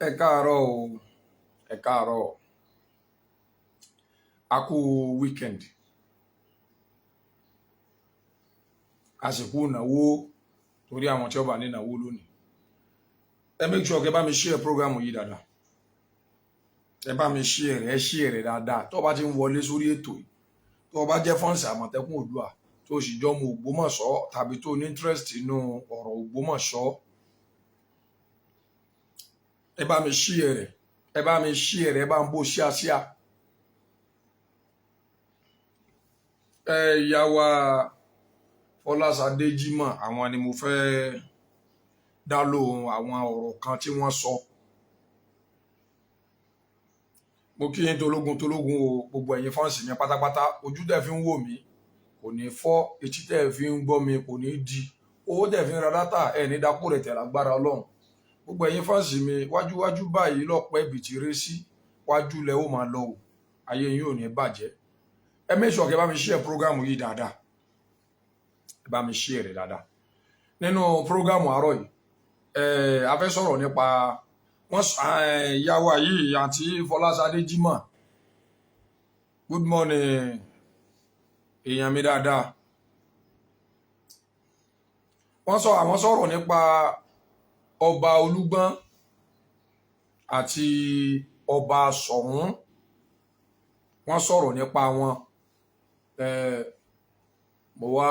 Ẹ káàárọ̀ o, ẹ káàárọ̀. A kú weekend. Àsìkò ìnáwó torí àwọn tí ó bá ní ìnáwó lónìí. Ẹ make sure kẹ́ bá mi share program yìí dáadáa. Ẹ bá mi share rẹ̀ dáadáa. Tó bá ti ń wọlé sórí ètò yìí. Tó bá jẹ́ fọ́ǹsì Àmọ̀tẹ́kùn Oòduà tó sì jọ mọ Ògbómọ̀ṣọ́ tàbí tó ní interest nínú ọ̀rọ̀ Ògbómọ̀ṣọ́. Ẹ bá mi share rẹ̀. Ẹ bá mi share rẹ̀, ẹ bá ń bó ṣíàṣíà. Ìyá wa Fọláṣadé Jímọ̀ àwọn ni mo fẹ́ dá lóhùn àwọn ọ̀rọ̀ kan tí wọ́n sọ. Mo kí yín tológun o, gbogbo ẹ̀yin fáǹsì mi pátápátá. Ojú tẹ́ fi ń wò mí kò ní fọ́, etí tẹ́ fi ń gbọ́ mi kò ní di, owó tẹ́ fi ń ra dátà ẹ̀ ní dákú rẹ̀ tẹ̀ lágbára Ọlọ́run. Gbogbo ẹ̀yin fáǹsì mi wájúwájú báyìí lọ́pẹ́ bìtì rẹ sí wájú lẹ ó máa lọ o, ayé yín ò ní bàjẹ́. Ẹ make sure kẹ́ bá mi share program yìí dáadáa. Ẹ bá mi share rẹ̀ dáadáa. Nínú program àárọ̀ yìí a fẹ́ sọ̀rọ̀ nípa ìyá wa yìí àti Fọláṣadé Jímọ̀. Good morning èèyàn mi dáadáa. Àwọn sọ̀rọ̀ nípa ọba Olúgbọ́n àti ọba Ṣọ̀ún. Wọ́n sọ̀rọ̀ nípa wọn. Mo wá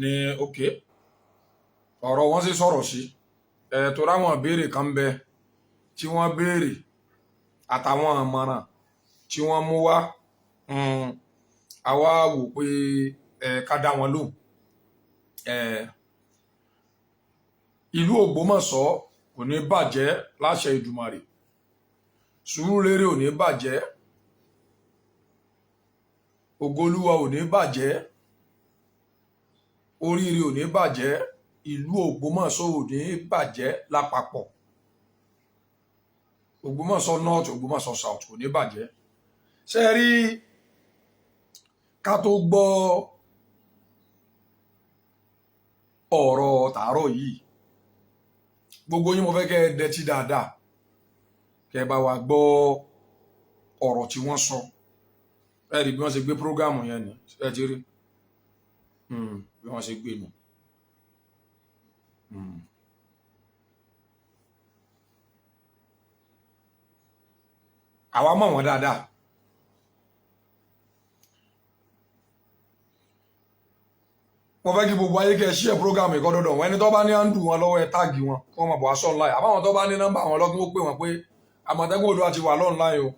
ní okay ọ̀rọ̀ wọn sì sọ̀rọ̀ sí tó ráwọn ìbéèrè kan bẹ tí wọ́n béèrè àtàwọn àmọ̀ràn tí wọ́n mú wá. Àwa wò pé ká dá wọn lóhùn. Ìlú Ògbómọ̀ṣọ́ kò ní bàjẹ́ láṣẹ Ìdùmarè. Sùúrùlérè ò ní bàjẹ́. Ògoolúwa ò ní bàjẹ́. Oríire ò ní bàjẹ́. Ìlú Ògbómọ̀ṣọ́ ò ní bàjẹ́ lápapọ̀. Ògbómọ̀ṣọ́ north, Ògbómọ̀ṣọ́ south kò ní bàjẹ́. Ṣé rí ká tó gbọ́ ọ̀rọ̀ tàárọ̀ yìí, gbogbo yín mo fẹ́ kẹ́ ẹ dẹ́tí dáadáa kẹ́ bá wa gbọ́ ọ̀rọ̀ tí wọ́n sọ. Ẹ rí bí wọ́n ṣe gbé prógámù yẹn ni ẹ ti rí bí wọ́n ṣe gbé nù. Àwa mọ̀ wọ́n dáadáa. Mo fẹ́ kí gbogbo ayé kẹ́ share program yìí kó dọ́dọ̀ wọn. Ẹni tó bá ní handle wọn lọ́wọ́ ẹ táàgì wọn kí wọ́n máa bọ̀ wá sí online. Àbáwọn tó bá ní nọ́mbà wọn lọ́kí wọ́n pè wọ́n pé Àmọ̀tẹ́kùn Oòduà ti wà online o,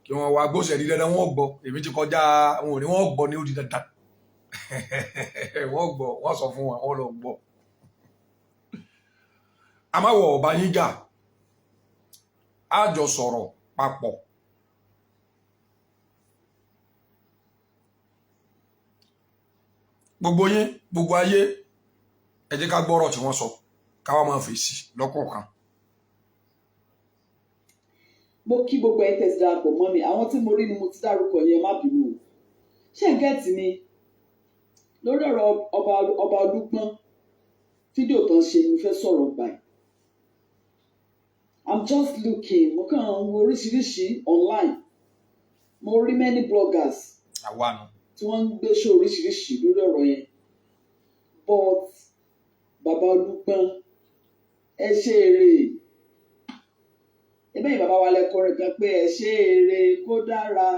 kí wọ́n wá gbóṣẹ̀ di dandan wọ́n gbọ́. Èmi ti kọjá wọn ò ní wọ́n gbọ́ ní ó di dandan. Wọ́n gbọ́, wọ́n sọ fún wọn, wọ́n lọ gbọ́. Àmáwọ̀ ọba yín jà, á jọ sọ̀rọ̀ papọ̀. Gbogbo yín, gbogbo ayé, ẹ jẹ́ ká gbọ́rọ̀ tí wọ́n sọ, ká wá máa fèsì lọ́kọ̀ọ̀kan. Mo kí gbogbo ẹ tẹ̀sí darapọ̀ mọ́ mi. Àwọn tí mo rí ni mo ti dárúkọ yẹn, má bínú o. Ṣé ń gẹ́ẹ̀tì mi lórí ọ̀rọ̀ ọba Olúgbọ́n? Fídíò tó ń ṣe ni mo fẹ́ sọ̀rọ̀ gbà ẹ̀. I'm just looking. Mo kàn ń wo oríṣiríṣi online. Mo rí many bloggers tí wọ́n ń gbé ṣó oríṣiríṣi lórí ọ̀rọ̀ yẹn. But bàbá Olúgbọ́n ẹ ṣe eré. Ẹbẹ́ yìí bàbá wa lẹ́kọ̀ọ́ kan pé ẹ ṣe eré kó dára.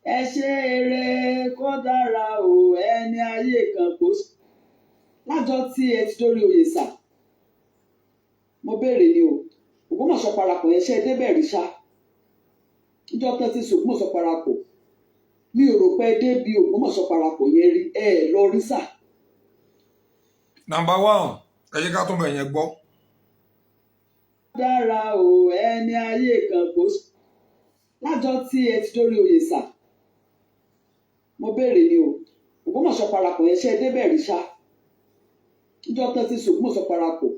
Ẹ ṣe eré kó dára o, ẹni ayé kan kò sí. Lájọ́ tí ẹ ti dórí oyè sà, mo béèrè ni o, Ògbómọ̀ṣọ́ parapọ̀ yẹn ṣe é débẹ̀ rí ṣá. Níjọ́ tẹ́ ti sùn Ògbómọ̀ṣọ́ parapọ̀. Mi ò rò pé ẹ dé bí Ògbómọ̀ṣọ́ parapọ̀ yẹn rí, ẹ lọ rí sà. Number one, ẹ jẹ́ ká tún bẹ̀ yẹn gbọ́. Dára o, ẹni ayé kan kò sí. Lájọ́ tí ẹ ti dórí oyè sà, mo béèrè ni o, Ògbómọ̀ṣọ́ parapọ̀ yẹn ṣe é débẹ̀ rí ṣá. Níjọ́ tẹ́ ti sùn Ògbómọ̀ṣọ́ parapọ̀.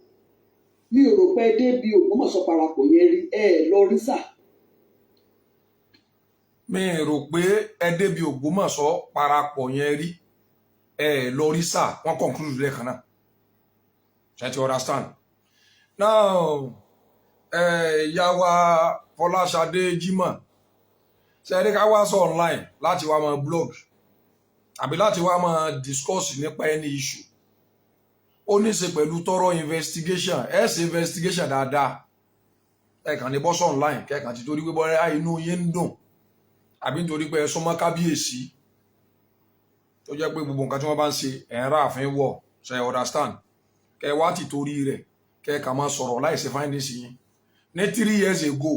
Mi ò rò pé ẹ dé bí Ògbómọ̀ṣọ́ parapọ̀ yẹn rí, ẹ lọ rí sà. Mi rò pé ẹ dé bí Ògbómọ̀ṣọ́ parapọ̀ yẹn rí, ẹ lọ rí sà. Wọ́n conclude lẹ́ẹ̀kan náà. Ṣé ti understand? Now ìyá wa Fọláṣadé Jímọ̀ ṣe rí ká wá sọ online láti wá máa blog àbí láti wá máa discuss nípa any issue ó ní ṣe pẹ̀lú tọrọ investigation ẹ ṣe investigation dáadáa ẹ kàn ní bọ́sọ̀ online kẹ́kàn ti torí pé bọ́rẹ́ inú yín ń dùn àbí nítorí pé ẹ súnmọ́ kábíyèsí tó jẹ́ pé gbogbo nǹkan tí wọ́n bá ń ṣe ẹ̀ ń rà àfin wọ̀ ṣe understand kẹ́ wá ti torí rẹ̀ kẹ́ kà máa sọ̀rọ̀ láì ṣe findings yín ní 3 years ago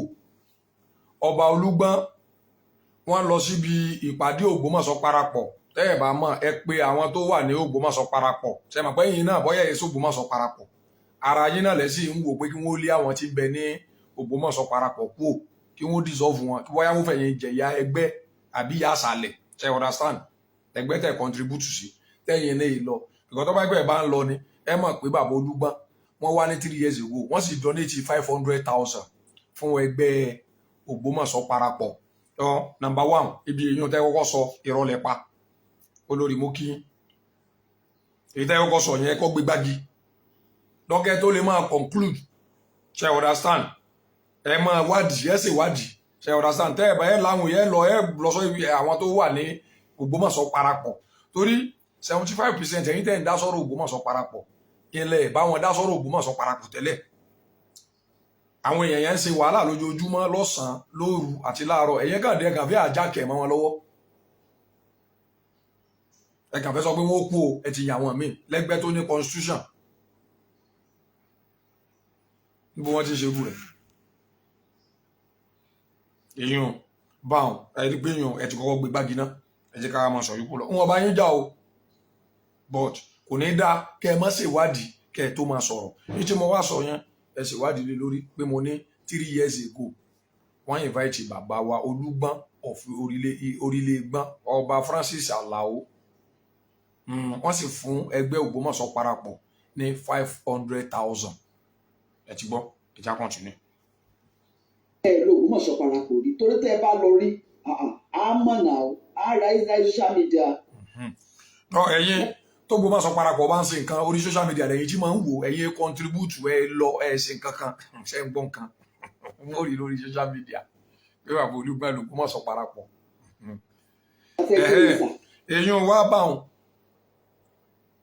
ọba Olúgbọ́n wọ́n lọ síbi ìpàdé Ògbómọ̀ṣọ́ parapọ̀ tẹ́ ẹ̀ bá mọ̀ ẹ pé àwọn tó wà ní Ògbómọ̀ṣọ́ parapọ̀ ṣe mọ̀ pé yín náà bọ́yá èso Ògbómọ̀ṣọ́ parapọ̀ ara yín náà lẹ́sìn ń wò pé kí wọ́n lé àwọn tí ń bẹ ní Ògbómọ̀ṣọ́ parapọ̀ kú kí wọ́n dissolve wọn kí wọ́n yá wọ́n fẹ̀yìn jẹ̀yà ẹgbẹ́ àbí yà sàlẹ̀ ṣe understand ẹgbẹ́ tẹ̀ contribute sí tẹ́yìn náà lọ ìkọ́ tó bá gbẹ̀ bá ń lọ ni ẹ mọ̀ pé bàbá Olúgbọ́n wọ́n wá ní 3 years ago wọ́n sì donate 500,000 fún ẹgbẹ́ Ògbómọ̀ṣọ́ parapọ̀ number 1 ibi èèyàn tẹ́ kọ́kọ́ sọ ìrọ̀lẹ́ pa olórí mú kí èyí tẹ́ kọ́kọ́ sọ yẹn kọ́ gbé gbági lọ́kẹ́ tó lè máa conclude ṣe understand ẹ máa wádìí ẹ sì wádìí ṣe understand tẹ́ ẹ bá ẹ láwọn yẹn lọ sọ ibi àwọn tó wà ní Ògbómọ̀ṣọ́ parapọ̀ torí 75% ẹ̀yin tẹ́ ń dá sọ́rọ̀ Ògbómọ̀ṣọ́ parapọ̀ ilẹ̀ báwọn dá sọ́rọ̀ Ògbómọ̀ṣọ́ parapọ̀ tẹ́lẹ̀ àwọn èèyàn yẹn ń ṣe wàhálà lójoojúmọ́ lọ́sàn-án lóru àti láàárọ̀ ẹ̀yẹ́ kàdé ẹ̀kàn fẹ́ àjákẹ́ mọ́ wọn lọ́wọ́ ẹ̀kàn fẹ́ sọ pé wọ́n kú o ẹ ti yà wọ́n míì lẹ́gbẹ́ tó ní constitution níbo wọ́n ti ṣe irú rẹ̀ èèyàn báwọn ẹ̀rí pé èèyàn ẹ̀ ti kọ́kọ́ gbé gbági náà ẹ jẹ́ ká máa sọ yòókù lọ wọn bá yín já o but kò ní dá kẹ́ ẹ má ṣèwádìí kẹ́ ẹ tó máa sọ̀rọ̀ ní tí mo wá sọ yẹn ẹ ṣèwádìí lé lórí pé mo ní 3 years ago wọ́n invite bàbá wa Olúgbọ́n of orílẹ̀ gbọ́n ọba Francis Alao wọ́n sì fún ẹgbẹ́ Ògbómọ̀ṣọ́ parapọ̀ ní 500,000 ẹ ti gbọ́ ìjà continue. ẹ lo Ògbómọ̀ṣọ́ parapọ̀ rí torí tẹ́ ẹ bá lọ rí àmọ̀nà ara israel social media. ẹ̀yin tó Ògbómọ̀ṣọ́ parapọ̀ bá ń ṣe nǹkan orí social media lẹ́yìn tí máa ń wò ẹ̀yin contribute ẹ lọ ẹ ṣe nǹkan kan ṣe ń gbọ́ nǹkan wọ́n rí lórí social media pé bàbá Olúgbọ́n Ògbómọ̀ṣọ́ parapọ̀. èèyàn wá báwọn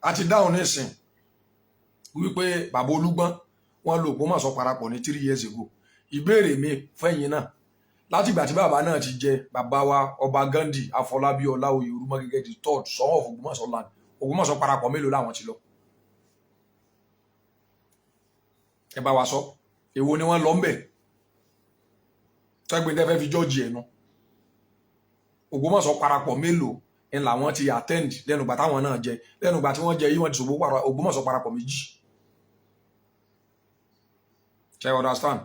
àti dáhùn nísìn wípé bàbá Olúgbọ́n wọ́n lo Ògbómọ̀ṣọ́ parapọ̀ ní 3 years ago ìbéèrè mi fẹ́yìn náà láti ìgbà tí bàbá náà ti jẹ bàbá wa ọba Gandhi Afọlábí Ọláoyè Olúmọgẹgẹ the third son of Ògbómọ̀ṣọ́ land Ògbómọ̀ṣọ́ parapọ̀ mélòó làwọn ti lọ ẹ bá wa sọ èwo ni wọ́n lọ ńbẹ̀ tẹgbẹ tẹfẹ fi jọjì ẹnu Ògbómọ̀ṣọ́ parapọ̀ mélòó ń làwọn ti attend lẹ́nu ìgbà táwọn náà jẹ lẹ́nu ìgbà tí wọ́n jẹ yìí wọ́n ti sọ Ògbómọ̀ṣọ́ parapọ̀ méjì ṣe understand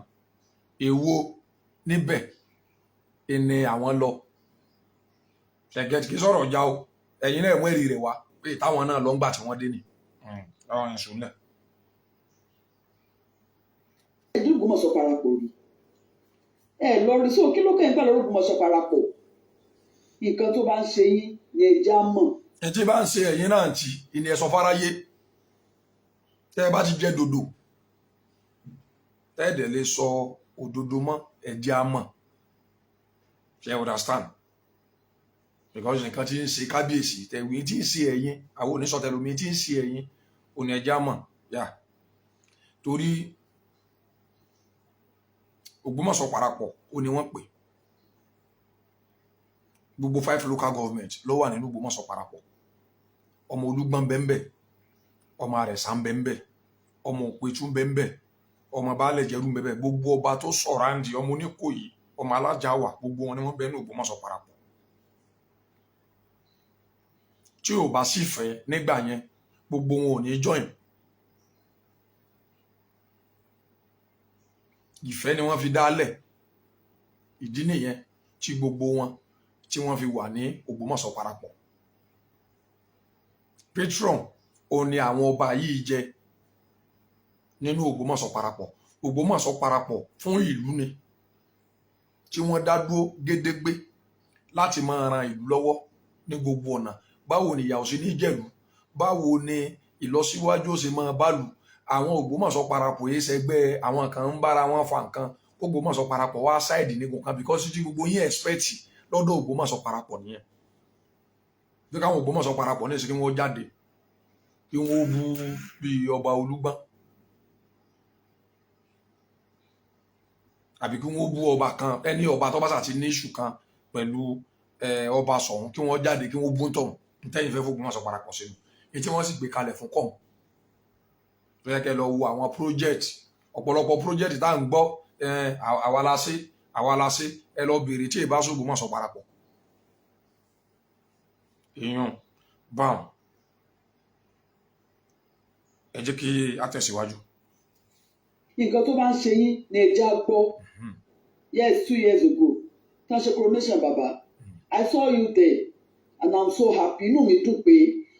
èwo níbẹ̀ ẹni àwọn lọ ṣẹ̀gẹ́ kí sọ̀rọ̀ já o ẹ̀yin náà mú èrì rẹ̀ wá pé táwọn náà lọ ń gbà tí wọ́n dé ni láwọn ẹ̀sùn nílẹ̀. ẹ̀dí Ògbómọ̀ṣọ́ parapọ̀ rí ẹ lọ rí sóò kí ló kẹ́ ń pẹ́ lọ́rọ̀ Ògbómọ̀ṣọ́ parapọ̀ nǹkan tó bá ń ṣe yín ni ẹja mọ̀. ẹ tí bá ń ṣe ẹ̀yin náà ti ìní ẹ̀sọ́ fáráyé tẹ́ ẹ bá ti jẹ́ dòdò tẹ́ ẹ dẹ̀ lè sọ òdodo mọ́ ẹ̀jẹ̀ á mọ̀ ṣe understand because nǹkan tí ń ṣe kábíyèsí tẹ̀wé tí ń ṣe ẹ̀yin àwọn oníṣọ́tẹ̀lómi tí ń ṣe ẹ̀yin òní ẹ̀jẹ̀ á mọ̀ yá torí Ògbómọ̀ṣọ́ parapọ̀ ó ní wọ́n pè gbogbo 5 local government ló wà nínú Ògbómọ̀ṣọ́ parapọ̀ ọmọ Olúgbọ́n bẹ́ńbẹ́ ọmọ Àrẹ̀sà bẹ́ńbẹ́ ọmọ Òpẹ̀tù bẹ́ńbẹ́ ọmọ Baálẹ̀ Jẹ̀rú bẹ́ńbẹ́ gbogbo ọba tó sọ̀rọ̀ àǹdí ọmọ Oníkòyí ọmọ Alájàwà gbogbo wọn ni wọ́n bẹ ní Ògbómọ̀ṣọ́ parapọ̀ tí ò bá sì fẹ́ nígbà yẹn gbogbo wọn ò ní join ìfẹ́ ni wọ́n fi dálẹ̀ ìdí nìyẹn tí gbogbo wọn tí wọ́n fi wà ní Ògbómọ̀ṣọ́ parapọ̀ patron ó ní àwọn ọba yìí jẹ nínú Ògbómọ̀ṣọ́ parapọ̀ Ògbómọ̀ṣọ́ parapọ̀ fún ìlú ni tí wọ́n dá dúró gédégbé láti máa ran ìlú lọ́wọ́ ní gbogbo ọ̀nà báwo ni ìyà ò sí ní jẹ̀lú báwo ni ìlọsíwájú ó ṣe máa bálù àwọn Ògbómọ̀ṣọ́ parapọ̀ yìí ṣẹgbẹ́ àwọn kan ń bára wọn fa nǹkan Ògbómọ̀ṣọ́ parapọ̀ wá ṣáìdì nígun kan because tí gbogbo yín expect lọ́dọ̀ Ògbómọ̀ṣọ́ parapọ̀ nìyẹn bí káwọn Ògbómọ̀ṣọ́ parapọ̀ ní ìsìn kí wọ́n jáde kí wọ́n bú bí ọba Olúgbọ́n àbí kí wọ́n bú ọba kan ẹni ọba tó bá sà ti ní ìṣù kan pẹ̀lú ọba Ṣọ̀ún kí wọ́n jáde kí wọ́n bú tọ̀hún nítẹ̀yìn fẹ́ f'Ògbómọ̀ṣọ́ parapọ̀ sínú èyí tí wọ́n sì gbé kalẹ̀ fún kọ̀ọ̀hún tó yẹ kẹ́ lọ wo àwọn project ọ̀pọ̀lọpọ̀ project tá à ń gbọ́ àwa la ṣe ẹ lọ bèrè tí ìbá s'Ògbómọ̀ṣọ́ parapọ̀ èèyàn báwọn ẹ jẹ́ kí a tẹ̀síwájú. nǹkan tó bá ń ṣe yín ní ẹja gbọ́ yes 2 years ago tán ṣe coronation bàbá I saw you there and I'm so happy inú mi dùn pé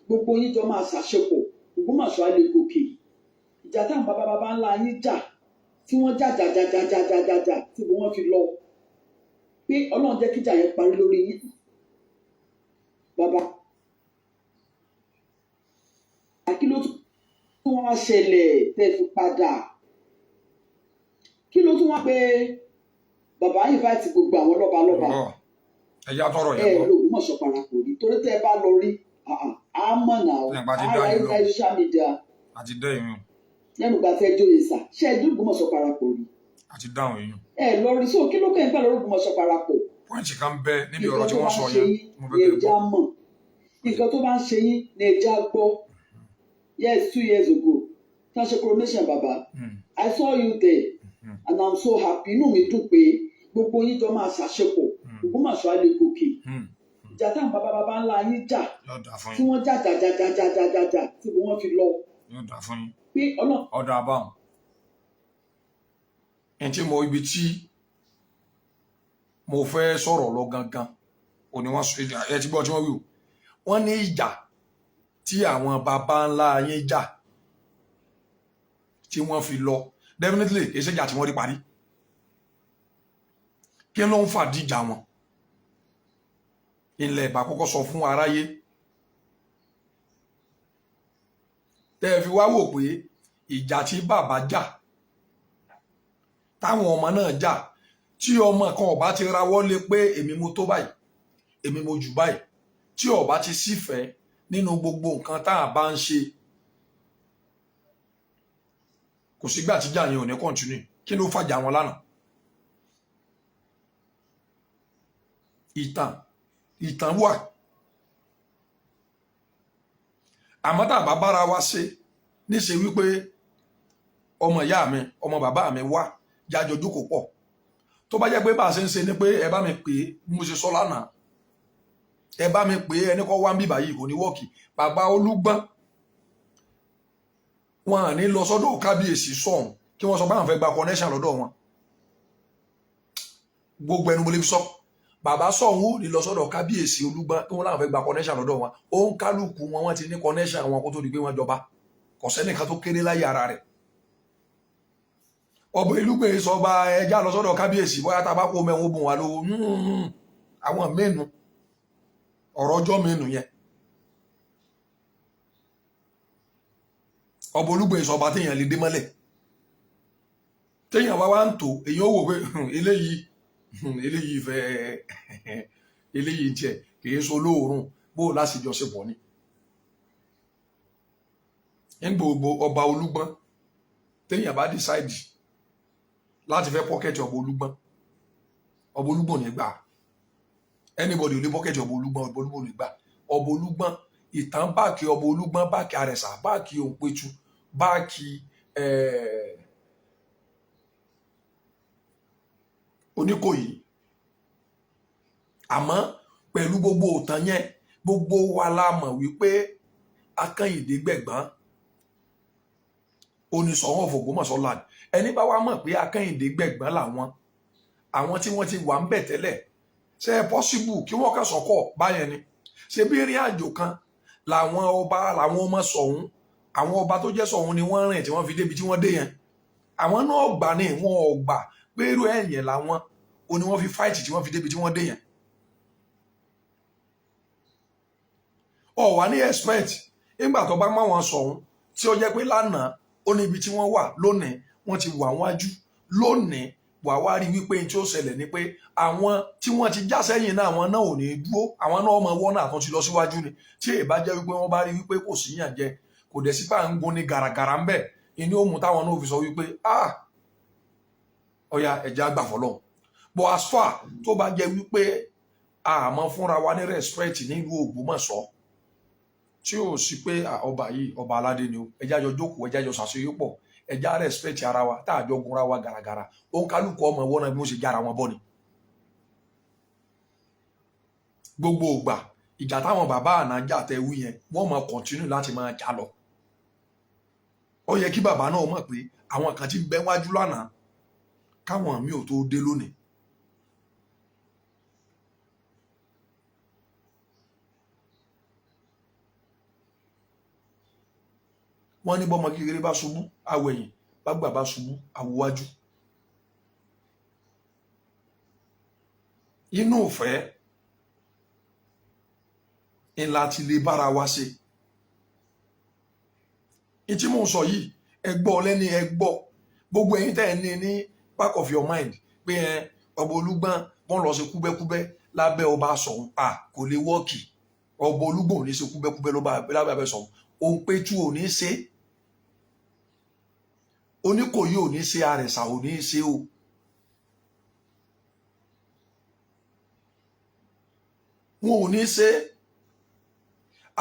gbogbo yín jọ máa ṣàṣepọ̀ Ògbómọ̀ṣọ́ á lè gòkè ìjà táwọn bàbá ńlá yín jà tí wọ́n jà tí wọ́n fi lọ pé Ọlọ́run jẹ́ kíjà yẹn parí lórí yín bàbá kí ló tún wá ṣẹlẹ̀ tẹ́ fi padà kí ló tún wá pé bàbá invite gbogbo àwọn lọ́balọ́ba ẹ̀yà tọrọ yẹn lọ Ògbómọ̀ṣọ́ parapọ̀ rí torí tẹ́ ẹ bá lọ rí àmọ́ náà ara ẹ̀ka social media àti dẹ́yìn lẹ́nu gba fẹ́ jóye sà ṣe é dún Ògbómọ̀ṣọ́ parapọ̀ rí àti dáhùn èèyàn lọ rí so kí ló kẹ́ ń gbà lórí Ògbómọ̀ṣọ́ parapọ̀ pọ́ǹtì kan bẹ níbi ọ̀rọ̀ tí wọ́n sọ yẹn mo fẹ́ ẹja mọ̀ nǹkan tó bá ń ṣe yín ní ẹja gbọ́ yes 2 years ago tán ṣe coronation bàbá I saw you there and I'm so happy inú mi dùn pé gbogbo yín jọ máa ṣàṣepọ̀ Ògbómọ̀ṣọ́ á lè gòkè ìjà táwọn bàbá ńlá yín jà tí wọ́n jà tí wọ́n fi lọ pé ọ̀dà àbáwọn ẹni tí mo ibi tí mo fẹ́ sọ̀rọ̀ lọ gangan òní wọ́n sọ ẹ ti gbọ́ tí wọ́n wí o wọ́n ní ìjà tí àwọn bàbá ńlá yín jà tí wọ́n fi lọ definitely kì í ṣe ìjà tí wọ́n rí parí kí ló ń fàdíjà wọn ilẹ̀ ìbá kọ́kọ́ sọ fún aráyé tẹ́ ẹ fi wá wò pé ìjà tí bàbá jà táwọn ọmọ náà jà tí ọmọ kan ọba ti rawọ́ lé pé èmi mo tó báyìí èmi mo jù báyìí tí ọba ti sífẹ̀ẹ́ nínú gbogbo nǹkan tá a bá ń ṣe kò sígbà tíjà yẹn ò ní kọ́ntínú kí ló fàjà wọn lánàá ìtàn wà àmọ́ tá a bá bára wa ṣe níṣe wípé ọmọ ìyá mi ọmọ bàbá mi wá jájọ jókòó pọ̀ tó bá jẹ́ pé bá a ṣe ń ṣe ni pé ẹ bá mi pè é mo ṣe sọ lánàá ẹ bá mi pè é ẹni kọ́ wá ń bíbà yìí kò ní wọ́ọ̀kì bàbá Olúgbọ́n wọn à ní lọ sọ́dọ̀ kábíyèsí sọ̀hún kí wọ́n sọ báwọn fẹ́ gba connection lọ́dọ̀ wọn gbogbo ẹnu mo lè fi sọ bàbá sọ̀hún ò ní lọ sọ́dọ̀ kábíyèsí Olúgbọ́n kí wọ́n láwọn fẹ́ gba connection lọ́dọ̀ wọn ó ń kálukú wọn ti ní connection wọn kó tó di pé wọ́n jọba kò sẹ́nìkan tó kéré láyé ara rẹ̀ ọba Elúgbè sọ bá ẹja lọ sọ́dọ̀ kábíyèsí bóyá tá a bá kó mẹ́wọ́n bùn wá lówó àwọn mẹ́nu ọ̀rọ̀ ọjọ́ mẹ́nu yẹn ọba Olúgbè sọ bá téèyàn lè dé mọ́lẹ̀ téèyàn wá ń tò èyàn ó wò pé eléyìí fẹ́ eléyìí tiẹ̀ kìí so lóòrùn bó láti jọ ṣe pọ̀ ni ní gbogbo ọba Olúgbọ́n téèyàn bá decide láti fẹ́ pọ́kẹ́tì ọba Olúgbọ́n ní gbà anybody ò lè pọ́kẹ́tì ọba Olúgbọ́n ní gbà ọba Olúgbọ́n ìtàn báàkì ọba Olúgbọ́n báàkì Àrẹ̀sà báàkì Òǹpẹ̀tù báàkì Oníkòyí àmọ́ pẹ̀lú gbogbo òtàn yẹn gbogbo wa la mọ̀ wípé Akányìndé gbẹ̀gbọ́n oníṣọ̀wọ́n of Ògbómọ̀ṣọ́ land ẹni bá wá mọ̀ pé Akányìndé gbẹ̀gbọ́n làwọn àwọn tí wọ́n ti wà ń bẹ̀ tẹ́lẹ̀ ṣe é possible kí wọ́n kàn sọ́kọ̀ báyẹn ni ṣe bí ìrìn àjò kan làwọn ọba làwọn ọmọ Ṣọ̀ún àwọn ọba tó jẹ́ Ṣọ̀ún ni wọ́n rìn tí wọ́n fi débi tí wọ́n dé yẹn àwọn náà gbà ní wọn ò gbà pé irú ẹ̀yìn làwọn o ni wọ́n fi fight tí wọ́n fi débi tí wọ́n dé yẹn ọ̀ wá ní expect nígbà tó bá máwọn Ṣọ̀ún tí ó jẹ́ pé lánàá ó ní ibi tí wọ́n wà lónìí wọ́n ti wà wájú lónìí wà wá rí wípé tí ó ṣẹlẹ̀ ni pé àwọn tí wọ́n ti já sẹ́yìn náà àwọn náà ò ní dúró àwọn náà ọmọ wọn náà tó ti lọ síwájú ni tí èyí bá jẹ́ wípé wọ́n bá rí wípé kò sí yàn jẹ kò dẹ̀ sí pà ń gun ní gàràgàrà ń bẹ̀ ìní òmù táwọn náà fi sọ wípé ọ̀ya ẹ̀jẹ̀ àgbà fọlọ́ but as far tó bá jẹ́ wípé àmọ́ fúnra wa ní respect nílùú Ògbómọ̀ṣọ́ tí ò sí pé ọba yìí ọba aládé ni o ẹjá jọ jókòó ẹjá jọ ṣàṣeyọpọ̀ ẹjá respect ara wa tá àjọ gunra wa gàràgàrà òun kálukú ọmọ ìwọ náà bí wọ́n ṣe jára wọn bọ́ ni. gbogbo ògbà ìjà táwọn bàbá ànájà tẹ wí yẹn wọ́n máa continue láti máa jà lọ. ó yẹ kí bàbá náà mọ̀ pé àwọn kan ti ń bẹ wájú lánàá káwọn mi ò tó dé lónìí. wọ́n ní bọ́mọ kékeré bá ṣubú awẹ̀yìn bágbà bá ṣubú awúwájú. inú ìfẹ́ ńlá ti lè bára wa ṣe. ìtí mò ń sọ yìí ẹ gbọ́ lẹ́ni ẹ gbọ́ gbogbo ẹ̀yin tẹ́ ẹ ní back of your mind pé ọba Olúgbọ́n wọ́n lọ ṣe kúbẹ́kúbẹ́ lábẹ́ ọba Ṣọ̀ún kò lè wọ́ọ̀kì ọba Olúgbọ́n ò ní ṣe kúbẹ́kúbẹ́ lábẹ́ abẹ́ Ṣọ̀ún òun péjú ò ní ṣe Oníkòyí ò ní ṣe Àrẹ̀sà ò ní ṣe o. wọn ò ní ṣe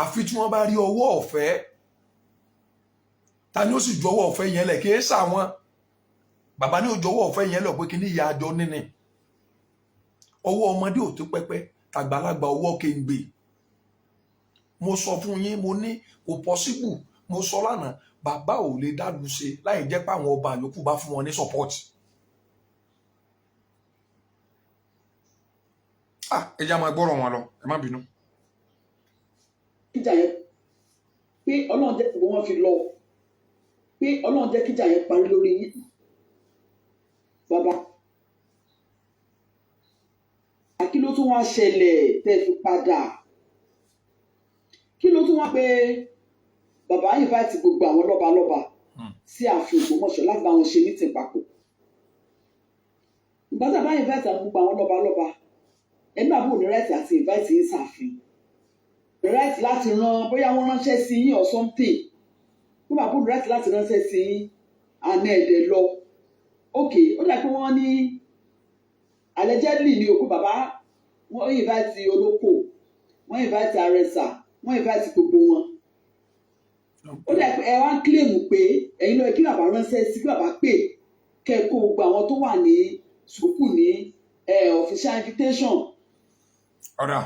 àfi tí wọ́n bá rí ọwọ́ ọ̀fẹ́ ta ni ó sì ju ọwọ́ ọ̀fẹ́ yẹn lẹ̀ kí é sàwọn bàbá ní òjò ọwọ́ ọ̀fẹ́ yẹn lọ pé kí ní ìyá àjọ níní ọwọ́ ọmọdé ò tó pẹ́pẹ́ tàgbàlagbà ọwọ́ kéńgbè. mo sọ fún yín mo ní kò pọ́síbù mo sọ lánàá bàbá ò lè dálù ṣe láì jẹ́ pé àwọn ọba àyókù bá fún wọn ní support. ẹ já máa gbọ́rọ̀ wọn lọ ẹ má bínú. kíjà yẹn pé Ọlọ́run jẹ́ kí wọ́n fi lọ pé Ọlọ́run jẹ́ kíjà yẹn parí lórí yín bàbá. kí ló tún wá ṣẹlẹ̀ tẹ́ fi padà kí ló tún wá pé bàbá invite gbogbo àwọn lọ́balọ́ba sí ààfin Ògbómọ̀ṣọ́ láti bá wọn ṣe meeting papọ̀. ìgbà tí bàbá invite gbogbo àwọn lọ́balọ́ba ẹni bàbá ò ní right àti invite yín sàfin right láti rán bóyá wọ́n ránṣẹ́ sí yín or something bí bàbá ò ní right láti ránṣẹ́ sí yín àná ẹ̀dẹ̀ lọ ok ó dà pé wọ́n ní allegedly ní òkú bàbá wọ́n invite Olóko wọ́n invite Àrẹ̀sà wọ́n invite gbogbo wọn. ó dà pé ẹ wá ń kílèmù pé ẹ̀yin lọ́ọ́ kí bàbá ránṣẹ́ sí kí bàbá pè kẹ́kọ̀ọ́ gbogbo àwọn tó wà ní sùkúù ní official invitation. ọ̀rà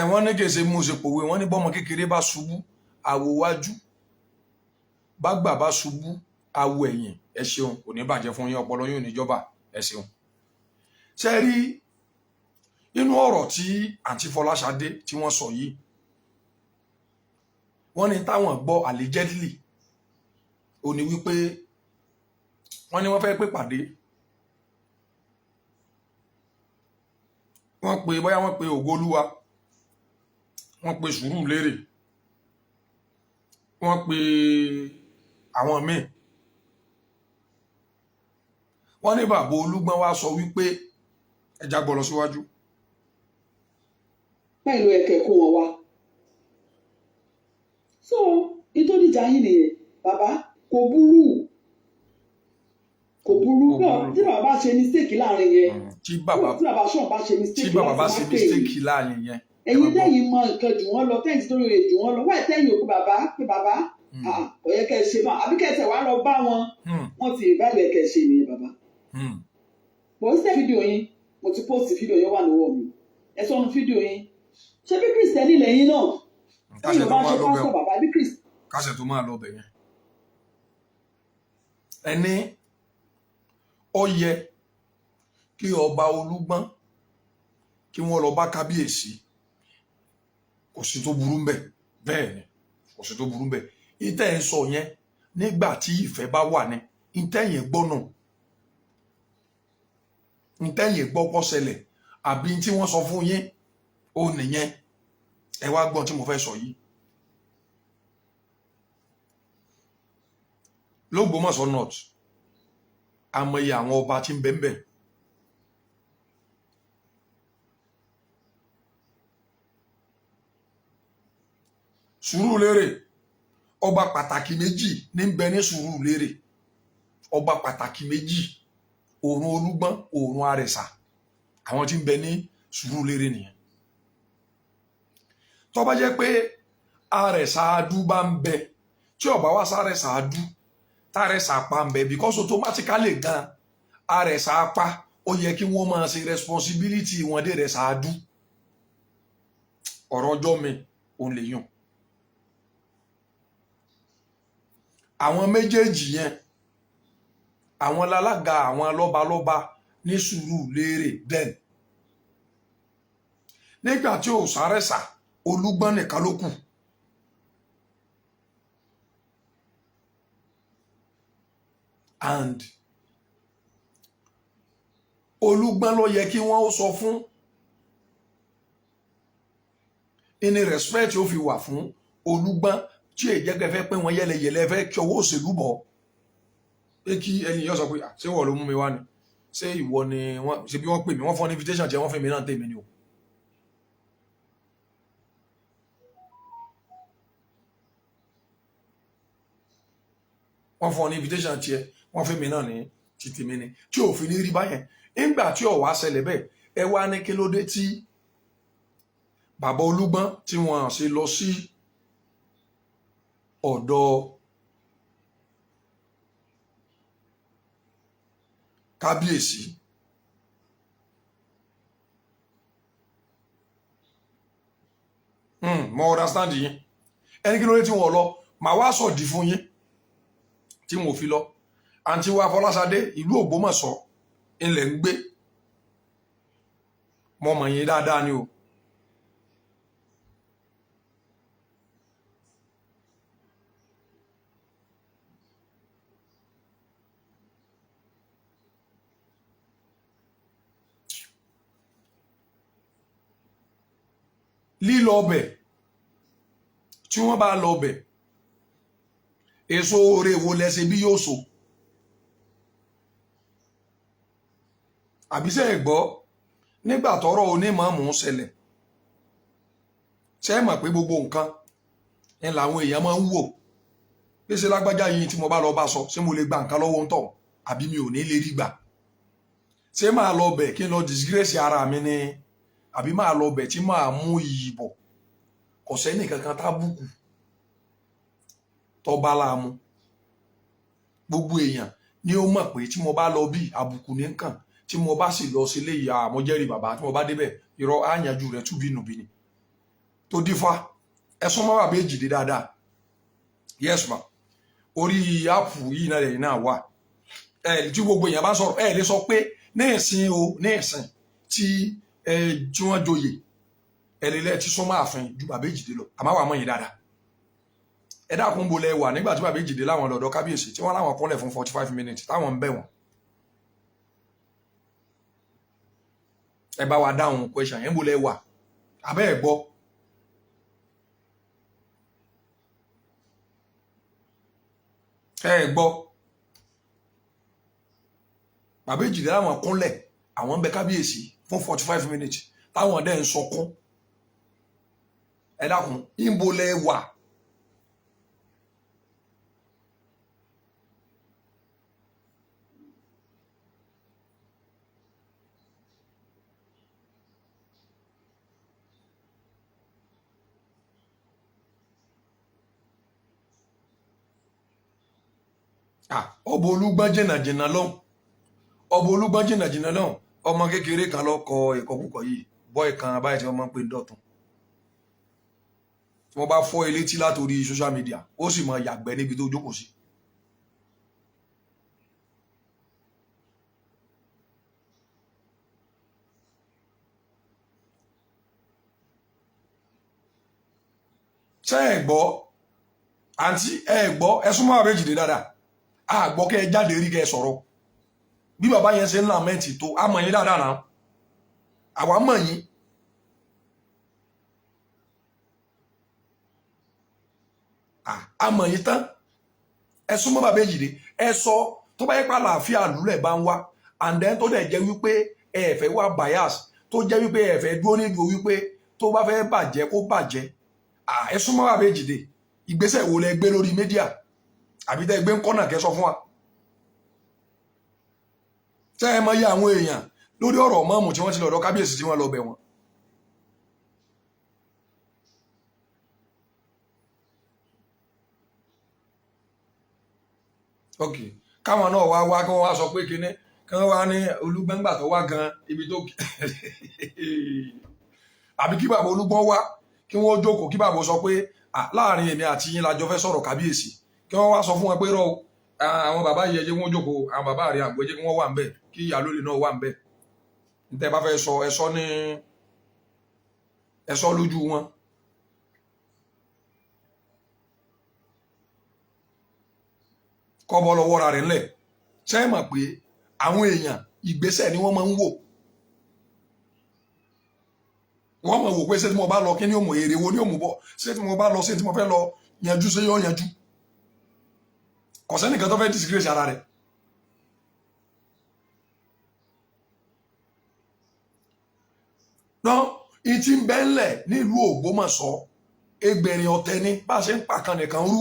wọ́n ní kèsè mú ṣe pòwe wọ́n ní bọ́mọ kékeré bá ṣubú àwò wájú bágbà bá ṣubú àwò ẹ̀yìn ẹ ṣeun kò ní bàjẹ́ fún yín ọpọlọ yóò níjọba ẹ ṣeun. ṣe rí inú ọ̀rọ̀ tí àǹtí Fọláṣadé tí wọ́n sọ yìí wọ́n ní táwọn gbọ́ allegedly ó ní wípé wọ́n ní wọ́n fẹ́ pè pàdé wọ́n pe bóyá wọ́n pe Ògolúwa wọ́n pe Sùúrùlérè wọ́n pe àwọn míì wọ́n ní bàbá Olúgbọ́n wá sọ wípé ẹja gbọ́ lọ síwájú. pẹ̀lú ẹ̀kẹ́ kó wọn wá so nítorí ìjà yín nìyẹn bàbá kò burú náà tí bàbá bá ṣe mistake láàrin yẹn tí bàbá ṣọ̀ bá ṣe mistake láàrin yẹn ẹ̀yin tẹ́yìn mọ nǹkan jù wọ́n lọ tẹ́yìn tó rèé jù wọ́n lọ wáyé tẹ́yìn òkú bàbá pé bàbá kò yẹ kẹ́ ẹ ṣe máa àbí kẹ́ ẹ tẹ̀ wá lọ bá wọn wọ́n ti ìbálẹ̀ kẹ́ ẹ ṣe nìyẹn bàbá. bọ̀ ó ṣe fídíò yín mo ti post fídíò yẹn wà lọ́wọ́ mi ẹ sọ́nu fídíò yín ṣé bí Kristẹni lẹ́yìn náà tẹ́yìn bá ṣe pásítọ̀ bàbá bí Kristẹni. kásẹ̀ tó máa lọ bẹ̀ yẹn ẹni ó yẹ kí ọba Olúgbọ́n kí wọ́n lọ bá kábíyèsí kò sí tó burú mbẹ̀ bẹ́ẹ̀ ni kò sí tó burú mbẹ̀ ìtẹ́ ẹ̀ ń sọ yẹn nígbà tí ìfẹ́ bá wà ní ìtẹ́ yẹn gbọ́ náà ìtẹ́ yẹn gbọ́ pọ̀ ṣẹlẹ̀ àbí tí wọ́n sọ fún yín ó nìyẹn ẹ wá gbọ́n tí mo fẹ́ sọ yìí l'Ógbómọ̀ṣọ́ north àmọye àwọn ọba tí ń bẹ ńbẹ̀. Sùúrùlérè ọba pàtàkì méjì ní ń bẹ ní Sùúrùlérè, ọba pàtàkì méjì, Ọ̀run Olúgbọ́n, Ọ̀run Àrẹ̀sà, àwọn tí ń bẹ ní Sùúrùlérè nìyẹn. Tó bá jẹ́ pé Àrẹ̀sà Adú bá ń bẹ tí ó bá wá s'Àrẹ̀sà Adú t'Àrẹ̀sà Apá ń bẹ because automatically gan Àrẹ̀sà Apá ó yẹ kí wọ́n máa ṣe responsibility wọn dé Àrẹ̀sà Adú. ọ̀rọ̀ ọjọ́ mi òun lè yàn. àwọn méjèèjì yẹn àwọn lálága àwọn lọ́balọ́ba ní Sùúrùlérè den. nígbà tí ò s'Àrẹ̀sà Olúgbọ́n nìkan ló kù. and Olúgbọ́n ló yẹ kí wọ́n ó sọ fún ní respect ó fi wà fún Olúgbọ́n tí èyí jẹ́ kẹfẹ́ pé wọ́n yẹlẹyẹlẹ fẹ́ kí ọwọ́ òṣèlú bọ̀ pé kí ẹni yọ sọ pé ṣé wọ́n ló mú mi wá ni ṣé ìwọ ni wọ́n ṣe bí wọ́n pè mí wọ́n fún invitation tí wọ́n fẹ́ mi náà tèmi ni o. wọ́n fún ní invitation tí wọ́n fẹ́ mi náà ní ti tèmi ni tí òfin ní rí báyẹn. nígbà tí ó wá ṣẹlẹ̀ bẹ́ẹ̀ ẹ wá ní kí ló dé tí bàbá Olúgbọ́n tí wọ́n ṣe lọ sí ọ̀dọ̀ kábíyèsí. mo understand yín ẹni kí ló dé tí wọ́n lọ màá wá sọ̀dí fún yín tí mo fi lọ. àǹtí wa Fọláṣadé ìlú Ògbómọ̀ṣọ́ ilẹ̀ ń gbé mo mọ̀ yín dáadáa ni o. lílọ ọbẹ̀ tí wọ́n bá lọ ọbẹ̀ èso oore wo lẹ́sẹ̀ bí yóò so. àbíṣẹ́ ẹ̀gbọ́ nígbà tọ́rọ̀ onímọ̀ọ́mù ń ṣẹlẹ̀ ṣe é mọ̀ pé gbogbo nǹkan ni làwọn èèyàn máa ń wò pé ṣe lágbájá yìí tí mo bá lọ bá sọ ṣé mo lè gba nǹkan lọ́wọ́ ń tọ̀ àbí mi ò ní lè rí gbà. ṣé máa lọ bẹ̀ kí n lọ disgrace ara mi ni àbí máa lọ bẹ̀ tí máa mú iyì bọ̀. kò sẹ́ni kankan tábùkù tó bá láàmú. gbogbo èèyàn ni ó mọ̀ pé tí mo bá lọ bí àbùkù ní kàn tí mo bá sì lọ sílé ìyá àmọ́jẹ́rì bàbá tí mo bá débẹ̀ irọ́ àyànjú rẹ̀ túbínúbíni tó dífá ẹ̀sùn mọ́ bàbá èjìdé dáadáa. yes ma orí áàpù yìí náà lẹ́yìn náà wà tí gbogbo èèyàn bá sọ̀rọ̀ lè sọ pé ní ìsìn o ní ìsìn tí wọ́n joyè ẹ̀lẹ́lẹ́ tí súnmọ́ ààfin ju bàbá èjìdé lọ àmọ́ wà mọ́ yìí dáadáa. ẹ dákun bo lẹ wà nígbà tí bàbá èjìdé láwọn lọ́dọ̀ kábíyèsí tí wọ́n láwọn kúnlẹ̀ fún 45 minutes táwọn ń bẹ̀ wọ́n. ẹ bá wa dáhùn question yẹn bó lẹ wà abẹ́ ẹ̀ gbọ́. ẹ gbọ́ bàbá èjìdé láwọn kúnlẹ̀ àwọn ń bẹ kábíyèsí fún 45 minutes táwọn dẹ̀ ń sọkún. ẹ dákun ìbò lẹ wà. ọba Olúgbọ́n jìnnà lọ́hùn ọba Olúgbọ́n jìnnà lọ́hùn ọmọ kékeré kan lọ kọ ẹ̀kọ́ púpọ̀ yìí bọ́ ìkan báyìí tí wọ́n máa ń pè dọ̀tun tí wọ́n bá fọ́ ilé tí látòrí social media ó sì máa yàgbẹ́ níbi tó jókòó sí. ṣé ẹ gbọ́ àǹtí ẹ gbọ́ ẹ súnmọ́ àbẹ́ Èjìdé dáadáa àgbọ́ kẹ́ ẹ jáde rí kẹ́ ẹ sọ̀rọ̀ bí bàbá yẹn ṣe ń làmẹ́ǹtì tó a mọ̀ yín dáadáa náà àwa mọ̀ yín. a mọ̀ yín tán ẹ súnmọ́ bàbá Èjìdé ẹ sọ tó bá yẹ pé àlàáfíà lulẹ̀ bá ń wá and then tó dẹ̀ jẹ́ wípé ẹ fẹ́ wá bias tó jẹ́ wípé ẹ fẹ́ dúró nídùú wípé tó bá fẹ́ bàjẹ́ kó bàjẹ́ ẹ súnmọ́ bàbá Èjìdé ìgbésẹ̀ wo lẹ gbé lórí mídíà àbí tẹ́ gbé ń kọ́nà kẹ́ sọ fún wa tẹ́ ẹ mọ iye àwọn èèyàn lórí ọ̀rọ̀ mọ́ọ̀mù tí wọ́n ti lọ́dọ̀ kábíyèsí tí wọ́n lọ bẹ̀ wọ́n. ok káwọn náà wá kí wọ́n wá sọ pé kíní kí wọ́n wá ní Olúgbọ́ngbà tó wá gan ibi tó àbí kí bàbá Olúgbọ́n wá kí wọ́n jókòó kí bàbá sọ pé láàrin èmi àti yín la jọ fẹ́ sọ̀rọ̀ kábíyèsí kí wọ́n wá sọ fún wọn pé rọ àwọn bàbá yìí ẹ jẹ́ wọ́n jókòó àwọn bàbá rẹ̀ àgbẹ̀ jẹ́ kí wọ́n wà ń bẹ̀ kí ìyálóde náà wà ń bẹ̀ níta bá fẹ́ sọ ẹ sọ lójú wọn. kọ́bọ̀ lọ́wọ́ ra rẹ̀ ńlẹ̀ ṣe é mọ̀ pé àwọn èèyàn ìgbésẹ̀ ni wọ́n máa ń wò wọ́n máa wò pé ṣé tí mo bá lọ kí ni ó mú èrè wo ni ó mú bọ̀ ṣé tí mo bá lọ ṣé tí mo fẹ́ lọ yanjú ṣé yóò yanjú kò sẹ́nìkan tó fẹ́ disgrace ara rẹ̀. náà ìtì ń bẹ́ńlẹ̀ nílùú Ògbómọ̀ṣọ́ ẹgbẹ̀rin ọ̀tẹ̀ ni bá a ṣe ń pàkan nìkan rú.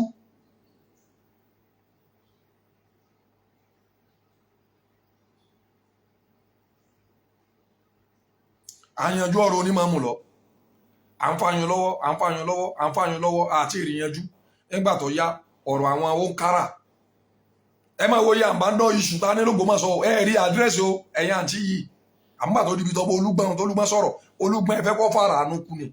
àyànjú ọ̀rọ̀ onímọ̀ọ́mù lọ à ń fàyàn lọ́wọ́ àti ìrìyànjú nígbà tó yá ọ̀rọ̀ àwọn òǹkárà ẹ máa wo iye àbádọ́ iṣu ta ní l'Ógbómọ̀ṣọ́ ẹ rí àdírẹ́sì o ẹ̀yìn àǹtí yìí àmúgbà tó dibi tọ́gbọ́ Olúgbọ́n sọ̀rọ̀ Olúgbọ́n ẹ fẹ́ kọ́ fara àánú kú ni.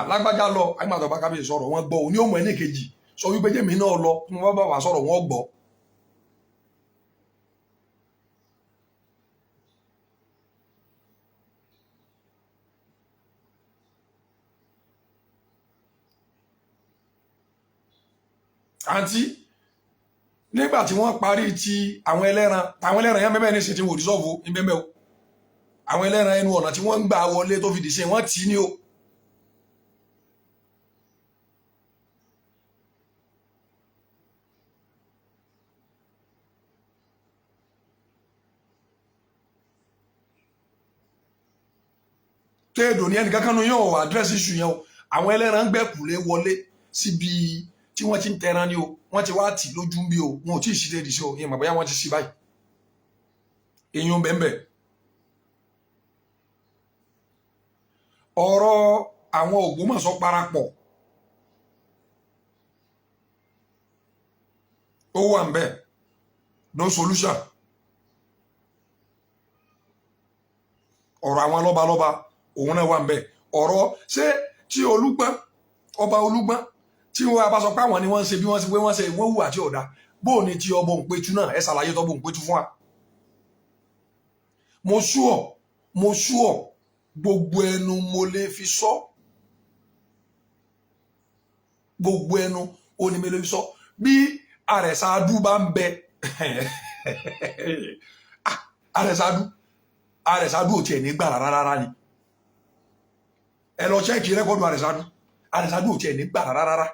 lágbájá lọ àgbà tó bá kábíyèsí sọ̀rọ̀ wọn gbọ́ òní òmù ẹni kejì sọ wípé jẹ́mi náà lọ tí wọ́n bá wà sọ̀rọ̀ wọn gbọ́. àǹtí nígbà tí wọ́n parí ti àwọn ẹlẹ́ran yẹn bẹ́ẹ̀ ní ṣe ti wò dísọ́ọ̀fù ìbẹ́mẹ́ o àwọn ẹlẹ́ran ẹnu ọ̀nà tí wọ́n ń gbà wọlé tó fi dì sí wọ́n tì í ní o. téèdò ní ẹnì kankan yóò wà àdírẹ́sì iṣu yẹn o àwọn ẹlẹ́ran gbẹ̀kùlé wọlé síbi tí wọ́n ti ń tẹran ní o wọ́n ti wá tì lójú ń bí o wọn ò tí ì sí déèdì sí o ìyẹn bàbá yá wọ́n ti sí báyìí èèyàn bẹ́ẹ̀ ọ̀rọ̀ àwọn Ògbómọ̀ṣọ́ parapọ̀ ó wà ń bẹ̀ no solution ọ̀rọ̀ àwọn lọ́balọ́ba òun náà wà ń bẹ̀ ọ̀rọ̀ ṣé tí ọba Olúgbọ́n tí wọ́n bá sọ pé àwọn ni wọ́n ń ṣe bí wọ́n ṣe wọ́n hùwà tí ọ̀dà bóò ni ti ọba Òǹpẹ̀tù náà ẹ ṣàlàyé tọ́bọ̀ Òǹpẹ̀tù fún wa. mo ṣúọ̀ gbogbo ẹnu mo lè fi sọ gbogbo ẹnu ó ní mo lè fi sọ bí Àrẹ̀sàdú bá ń bẹ Àrẹ̀sàdú ò tiẹ̀ ní gbà rárá ni ẹ lọ ṣẹ́ẹ̀kì rẹ́kọ̀dù Àrẹ̀sàdú ò tiẹ̀ ní gbà rárá.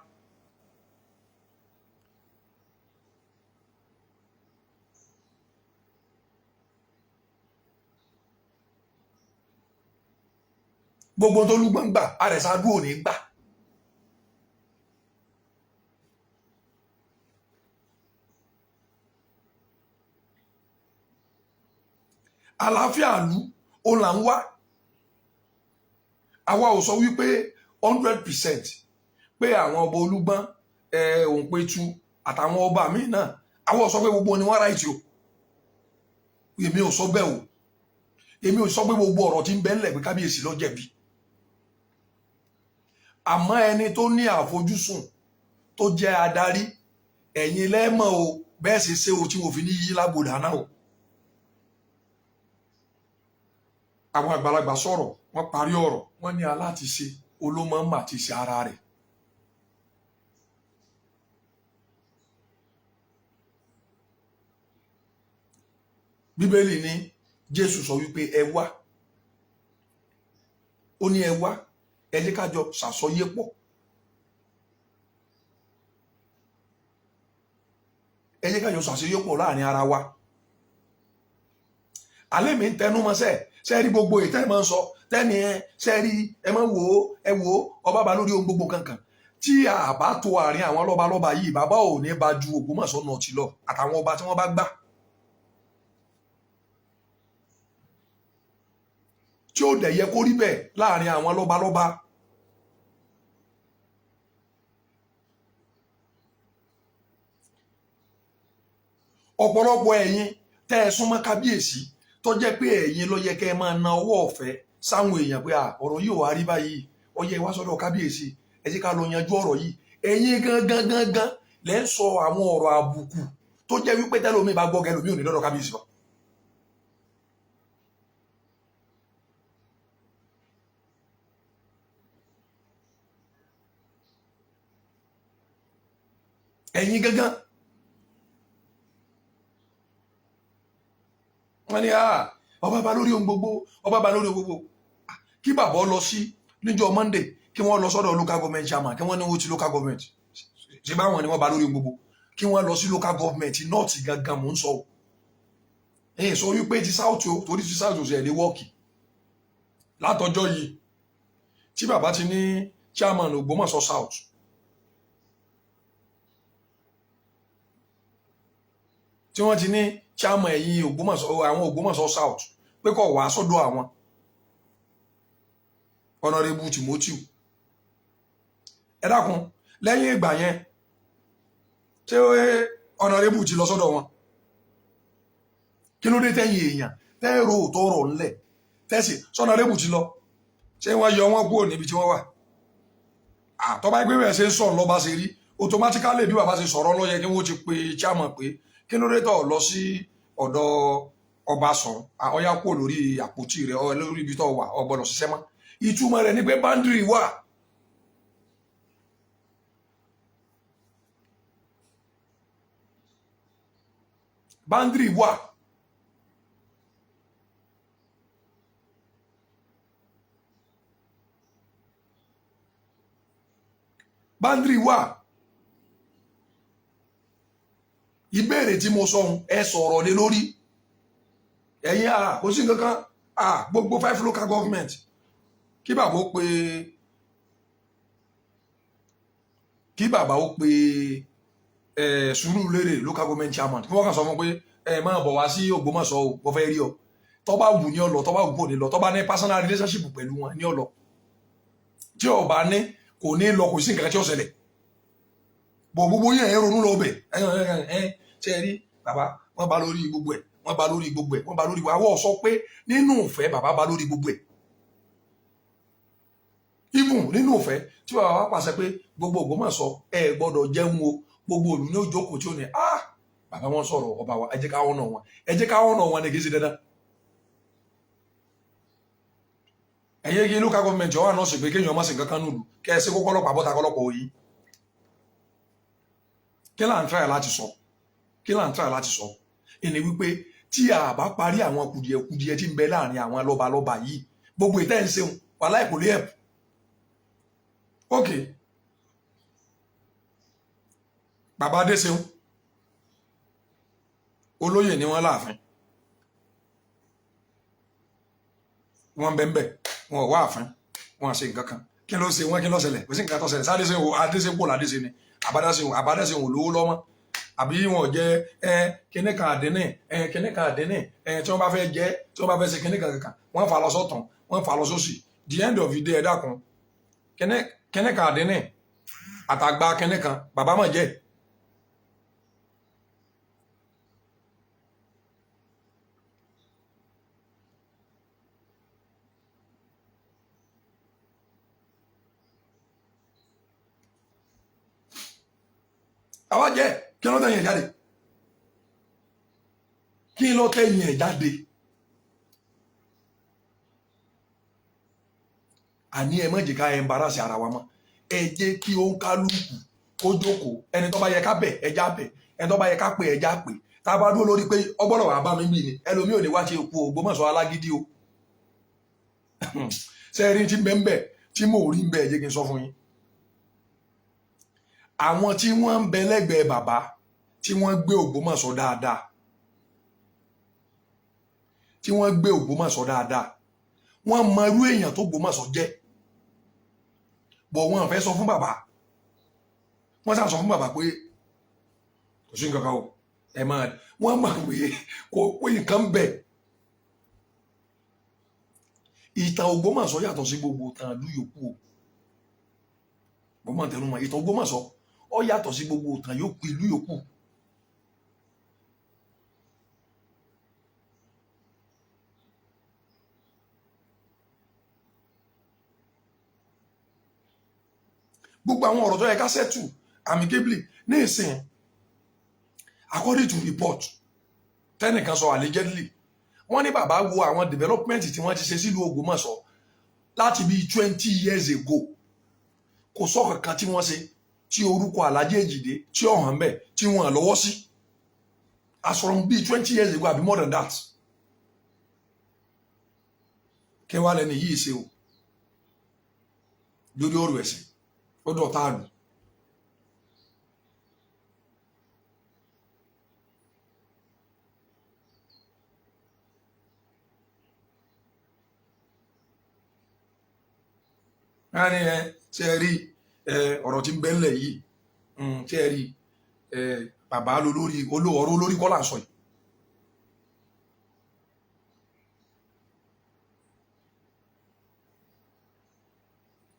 gbogbo tó Olúgbọ́n gbà Àrẹ̀sàdú ò ní gbà. àlàáfíà ìlú ó là ń wá àwa ò sọ wípé 100% pé àwọn ọba Olúgbọ́n Òǹpẹ̀tù àtàwọn ọba míì náà àwa ò sọ pé gbogbo ni wọ́n ráìtì o èmi ò sọ bẹ́ẹ̀ o èmi ò sọ pé gbogbo ọ̀rọ̀ tí ń bẹ ńlẹ̀ pé kábíyèsí ló jẹ̀bi àmọ́ ẹni tó ní àfojúsùn tó jẹ́ adarí ẹ̀yin lẹ́mọ̀ o bẹ́ẹ̀ sì ṣe o tí mo fi ní yí lágbòdà náà o. àwọn àgbàlagbà sọ̀rọ̀ wọ́n parí ọ̀rọ̀ wọ́n ní alátiṣe olómọ mà ti ṣe ara rẹ̀. Bíbélì ní Jésù sọ wípé ẹ wá ó ní ẹ wá ẹ jẹ́ ká jọ ṣàsọyé pọ̀, ẹ jẹ́ ká jọ ṣàsọyé pọ̀ láàrin ara wa. alẹ́ mi ń tẹnu mọ́ ṣe rí gbogbo ìtẹ́ ẹ̀ máa ń sọ tẹ́ni ṣe rí ẹ máa wò ó ẹ wò ó ọba bá lórí ohun gbogbo kankan. Tí a bá tó àárín àwọn lọ́balọ́ba yìí bàbá ò ní bá ju Ògbómọ̀ṣọ́ náà ti lọ àtàwọn ọba tí wọ́n bá gbà. Tí ó dẹ̀ yẹ kó rí bẹ́ẹ̀ láàrin àwọn lọ́balọ́ba. Ọ̀pọ̀lọpọ̀ ẹ̀yin tẹ́ ẹ súnmọ́ kábíyèsí tó jẹ́ pé ẹ̀yin ló yẹ kẹ́ ẹ máa na ọwọ́ ọ̀fẹ́ sáwọn èèyàn pé ọ̀rọ̀ yìí ò wá rí báyìí ó yẹ wá sọ́dọ̀ kábíyèsí ẹ jẹ́ ká lọ yanjú ọ̀rọ̀ yìí. Ẹ̀yin gangan lẹ́ ń sọ àwọn ọ̀rọ̀ àbùkù tó jẹ́ wípé tẹ́lómi bá gbọ́ gẹ́lómi ò ní lọ́dọ̀ kábíyèsí wa. Ẹ̀yin gangan wọ́n ní ọba bá lórí ohun gbogbo ọba bá lórí ohun gbogbo. Kí bàbá lọ sí níjọ́ Monday kí wọ́n lọ sọ́dọ̀ local government chairman kí wọ́n ní owó ti local government ṣe báwọn ni wọ́n bá lórí ohun gbogbo kí wọ́n lọ sí local government north gangan mò ń sọ ẹ̀yìn sọ wípé ti south o torí ti south ṣe ní wọ́ọ̀kì látọjọ́ yìí tí bàbá ti ní chairman Ògbómọ̀ṣọ́ south tí wọ́n ti ní chairman ẹ̀yìn Ògbómọ̀ṣọ́ àwọn Ògbómọ̀ṣọ́ south pé kó wá sọ́dọ̀ àwọn Honorable Timothy. Ẹ dákun lẹ́yìn ìgbà yẹn ṣé Honorable ti lọ sọ́dọ̀ wọn kí ló dé tẹ́yìn èèyàn tẹ́rọ òtọ́rọ̀ ńlẹ̀ tẹ́sì Honorable ti lọ ṣé wọ́n yọ wọ́n kúrò níbi tí wọ́n wà. Àtọ́bá gbé bẹ̀rẹ̀ ṣe ń sọ̀rọ̀ lọ́ba ṣe rí automatically bí bàbá ṣe sọ̀rọ̀ ló yẹ kí wọ́n ti pe chairman pé kí ló dé tọ̀ lọ sí ọ̀dọ̀ ọba sọ̀rọ̀ ọ̀yá kúrò lórí àpótí rẹ̀ lórí ibi tó wà ọgbọ́dọ̀ ṣiṣẹ́ mọ́. Ìtumọ̀ rẹ̀ ni pé boundary wà. Boundary wà. Boundary wà. Ìbéèrè tí mo sọ ẹ sọ̀rọ̀ lé lórí. Ẹ̀yin kò sí nǹkan kan gbogbo 5 local government kí bàbá ó pe Sùúrùlérè local government chairman kí wọ́n kàn sọ fún pé ẹ máa bọ̀ wá sí Ògbómọ̀ṣọ́ o wọ́n fẹ́ rí ọ tó bá wù ní ọlọ tó bá wù kò ní lọ tó bá ní personal relationship pẹ̀lú wọn ní ọlọ tí ó bá ní kò ní lọ kò sí nǹkan tí ó ṣẹlẹ̀ bọ̀ gbogbo yẹn ẹ ronú lọ bẹ̀ ṣe rí bàbá wọ́n bá lórí gbogbo ẹ̀ wọ́n bá lórí gbogbo ẹ̀ wọ́n bá lórí àwọ̀ sọ pé nínú ìfẹ́ bàbá bá lórí gbogbo ẹ̀ even nínú ìfẹ́ tí bàbá wa pàṣẹ pé gbogbo Ògbómọ̀ṣọ́ ẹ gbọ́dọ̀ jẹun o gbogbo òlù ní òjòkó tí ó ní bàbá wọn sọ̀rọ̀ ọba wa ẹ jẹ́ ká ọ̀nà wọn ẹ jẹ́ ká ọ̀nà wọn ní kí n ṣe dandan. ẹ̀yẹ́ kí local government ọ̀hún àná sì pé kéèyàn má sì kankan nùlù kẹ́ ẹ sí kókó ọlọ́pàá bọ́ta kọlọ́pàá òyì. kí là ń try láti sọ ìní wípé tí a bá parí àwọn kùdìẹ̀kùdìẹ̀ tí ń bẹ láàrin àwọn lọ́balọ́ba yìí gbogbo ìtẹ́ ń ṣeun wàhálà kò lè ẹ̀pù. ok bàbá Adéṣeun olóyè ni wọ́n láàfin wọ́n bẹ́ẹ̀ wọn ò wá àfin wọn ṣe nǹkan kan kí ló ṣe wọn kí ló ṣẹlẹ̀ kò sí nǹkan tó ṣẹlẹ̀ Adéṣeun kò ládéṣe ni Àbádéṣeun ò lówó lọ́mọ àbí wọn jẹ kíní kan àdínní tí wọ́n bá fẹ́ jẹ tí wọ́n bá fẹ́ ṣe kíní kankan wọ́n fà lọ sọ́tún wọ́n fà lọ sósì the end of the day ẹ dákun kíní kan àdínní àtàgbà kíní kan bàbá mọ̀ jẹ́. àwa jẹ́ kí ló tẹ̀yìn ẹ̀ jáde kí ló tẹ̀yìn ẹ̀ jáde àní ẹ má jẹ́ ká embarrass ara wa mọ́ ẹ jẹ́ kí ó ń kálukú kó jókòó ẹni tó bá yẹ ká bẹ̀ ẹja bẹ̀ ẹni tó bá yẹ ká pè ẹja pè tá a bá dúró lórí pé ọgbọ́dọ̀ wà bá mi bì ní ẹlòmíì ò ní wá ṣe òkú Ògbómọ̀ṣọ́ alágídí o sẹ́ẹ̀rí tí bẹ́ẹ̀ tí mo rí ń bẹ̀ jẹ́ kí n sọ fún yín àwọn tí wọ́n ń bẹ lẹ́gbẹ̀ẹ́ bàbá tí wọ́n gbé Ògbómọ̀ṣọ́ dáadáa tí wọ́n gbé Ògbómọ̀ṣọ́ dáadáa wọ́n mọ irú èèyàn tó Ògbómọ̀ṣọ́ jẹ́ bọ̀ wọ́n fẹ́ sọ fún bàbá wọ́n sá sọ fún bàbá pé kò sí nǹkan kan o ẹ máa wọ́n mọ̀ pé kò pé nǹkan bẹ̀. Ìtàn Ògbómọ̀ṣọ́ yàtọ̀ sí gbogbo ìtàn ìlú yòókù o mo máa tẹnu mọ́ ìtàn Ògbómọ̀ṣọ́ ó yàtọ̀ sí gbogbo ìtàn yòókù ìlú yòókù. Gbogbo àwọn ọ̀rọ̀ tó yẹ ká settle amicably ní ìsìn according to report tẹ́nìkan sọ allegedly wọ́n ní bàbá wo àwọn development tí wọ́n ti ṣe sílùú Ògbómọ̀ṣọ́ láti bíi 20 years ago kò sọ kankan tí wọ́n ṣe tí orúkọ Alhaji Ejide tí ó hàn bẹ́ẹ̀ tí wọ́n lọ́wọ́ sí as from bíi 20 years ago àbí more than that kí wàá lẹ́nu yìí ṣe o lórí ọ̀rọ̀ ẹ̀sìn ó dọ̀tá àlù. Láàrin ṣe rí ọ̀rọ̀ tí ń bẹ ńlẹ̀ yìí ṣe rí bàbá lórí ọ̀rọ̀ olórí kọ́ là ń sọ yìí.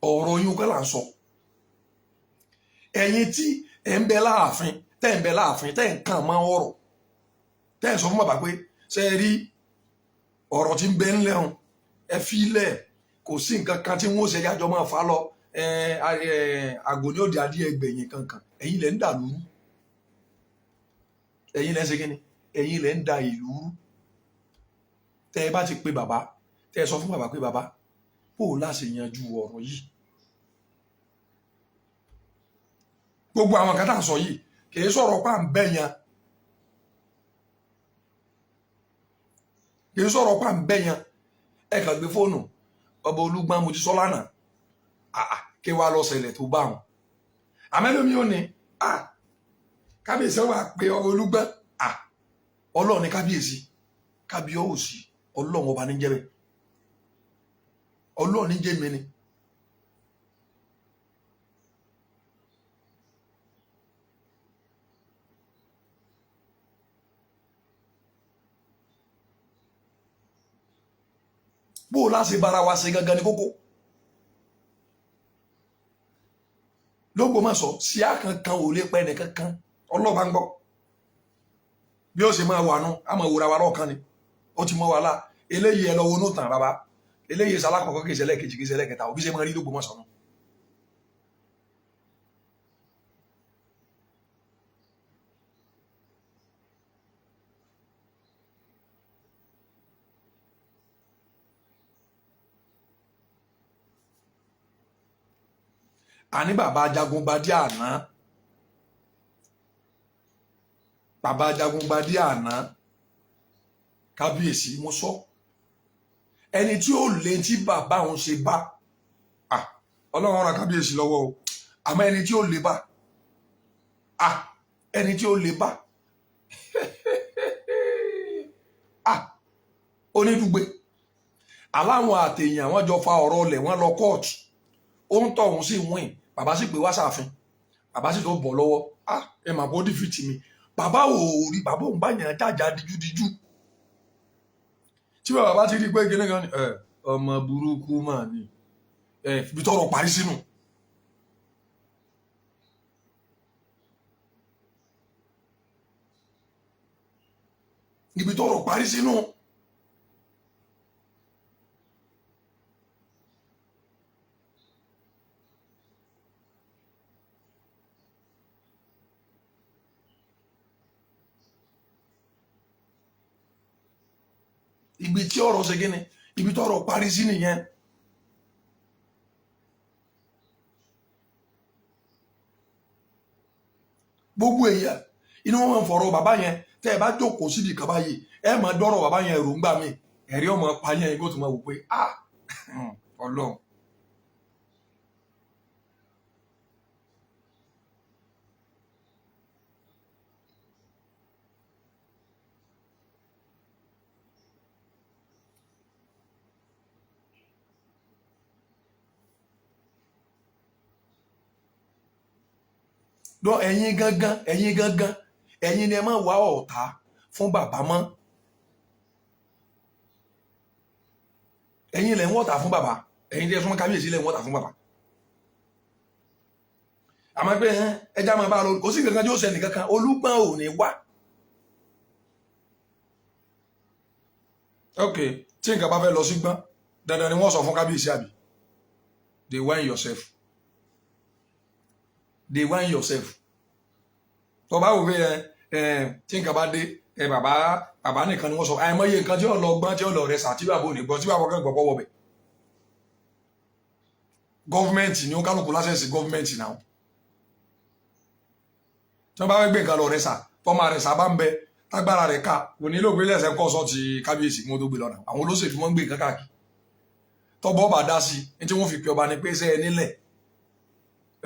ọ̀rọ̀ yín kọ́ là ń sọ. Ẹ̀yin tí ẹ̀ ń bẹ láàfin tẹ́ ń bẹ láàfin tẹ́ ń kàn máa ọ̀rọ̀ tẹ́ ń sọ fún bàbá pé ṣe rí ọ̀rọ̀ tí ń bẹ ńlẹ̀ hàn ẹ fi ilẹ̀ kò sí nǹkan kan tí wọ́n ṣe yájọ́ máa fa lọ àgò ní òde adé ẹgbẹ̀yìn kankan ẹ̀yin lẹ̀ ń dà lúrú ẹ̀yin lẹ̀ ń ṣe kí ni ẹ̀yin lẹ̀ ń da ìlú rú tẹ́ ẹ bá ti pe bàbá tẹ́ ẹ sọ fún bàbá pé bàbá bó o láṣẹ yanjú ọ̀rọ̀ yìí. Gbogbo àwọn kan tá à ń sọ yìí kì í sọ̀rọ̀ pa ń bẹ̀ yan kì í sọ̀rọ̀ pa ń bẹ̀ yan ẹ kàn gbé fóònù ọba Olúgbọ́n mo ti sọ lánàá kí wàá lọ ṣẹlẹ̀ tó bá wọn àmẹ́lómi ò ní kábíyèsí wà pé ọba Olúgbọ́n ọlọ́run ní kábíyèsí kábíyèsí ọlọ́run ọba ní jẹ́ bẹ́ẹ̀ ọlọ́run ní jẹ́ mi ni. bó o láṣẹ bára wa ṣe gangan ní kókó l'Ógbómọ̀ṣọ́ sí àkankan ò lè pẹ́ nìkankan ọlọ́ba ń gbọ́ bí ó ṣe máa wà nù á máa wúra wa lọ́ọ̀kan ni ó ti mọ́ wa lá eléyìí ẹ lọ wọnú tàn bàbá eléyìí ṣalákọ̀ọ́kọ́ kì í ṣẹlẹ̀ kejì kì í ṣẹlẹ̀ kẹta òbí ṣe máa rí l'Ógbómọ̀ṣọ́ nù. Àní bàbá Ajagungbadé àná kábíyèsí mo sọ ẹni tí ó lè tí bàbá òun ṣe bá ọlọ́run ra kábíyèsí lọ́wọ́ o àmọ́ ẹni tí ó lè bá ẹni tí ó lè bá onídùgbé aláwọn àtẹ̀yìn àwọn jọ fa ọ̀rọ̀ ọlẹ̀ wọn lọ kóòtù ó ń tọ̀hún sí wíìn bàbá sì pé wá sáàfin bàbá sì tó bọ̀ lọ́wọ́ ẹ mà bọ́ dìfìtì mi bàbá ò rí bàbá òun bá yàn jájà díjúdíjú tí bàbá ti rí pé kíní kan ni ọmọ burúkú mà ní ibi tọ́rọ̀ parí sínú. ibi tọ́rọ̀ parí sínú. Ibi tí ọ̀rọ̀ ṣe gíní ibi tí ọ̀rọ̀ parí sí nìyẹn. Gbogbo èèyàn inú wọn máa ń fọ̀rọ̀ bàbá yẹn tẹ́ ẹ bá jókòó síbi kan báyìí ẹ máa dọ́rọ̀ bàbá yẹn èròǹgbà mi ẹ̀rí ọmọ pa yẹn igbó tó máa wò pé Ọlọ́run. Lọ ẹ̀yin gangan ẹ̀yin ni ẹ máa wá ọ̀tá fún bàbá mọ́. Ẹ̀yin lẹ ń wọ́ta fún bàbá, ẹ̀yin tí ẹ súnmọ́ kábíyèsí lẹ ń wọ́ta fún bàbá. Àmọ́ pé ẹja máa bá lọ kò sí kankan tí ó ṣẹlẹ̀ kankan Olúgbọ́n ò ní wá. Ok, tí nǹkan bá fẹ́ lọ sí gbọ́n dandan ni wọ́n sọ fún kábíyèsí àbí. They whine yourself. They whine yourself. Tó bá wò pé tí nǹkan bá dé bàbá nìkan ni wọ́n sọ àìmọye nǹkan tí ó lọ gbọ́n tí ó lọ rẹ̀ sà tí bàbá ò ní gbọ́ tí bàbá kan gbọ́ wọ̀ bẹ̀. Gọ́fìmẹ̀ntì ni ó kálukú lásẹ̀sì gọ́fìmẹ̀ntì náà. Tí wọ́n bá fẹ́ gbé nǹkan lọ rẹ̀ sà tọ́mọ rẹ̀ sà bá ń bẹ tágbára rẹ̀ ká kò nílò pé lẹ́sẹ̀ kọ́ sọ́ ti kábíyèsí kí wọ́n tó gbé lọ́nà. Àwọn olóṣèlú wọ́n ń gbé nǹkan káàkiri. Tọ́bọ̀ bá dá sí ní tí wọ́n fi pe ọba ni pé sẹ́ ẹ nílẹ̀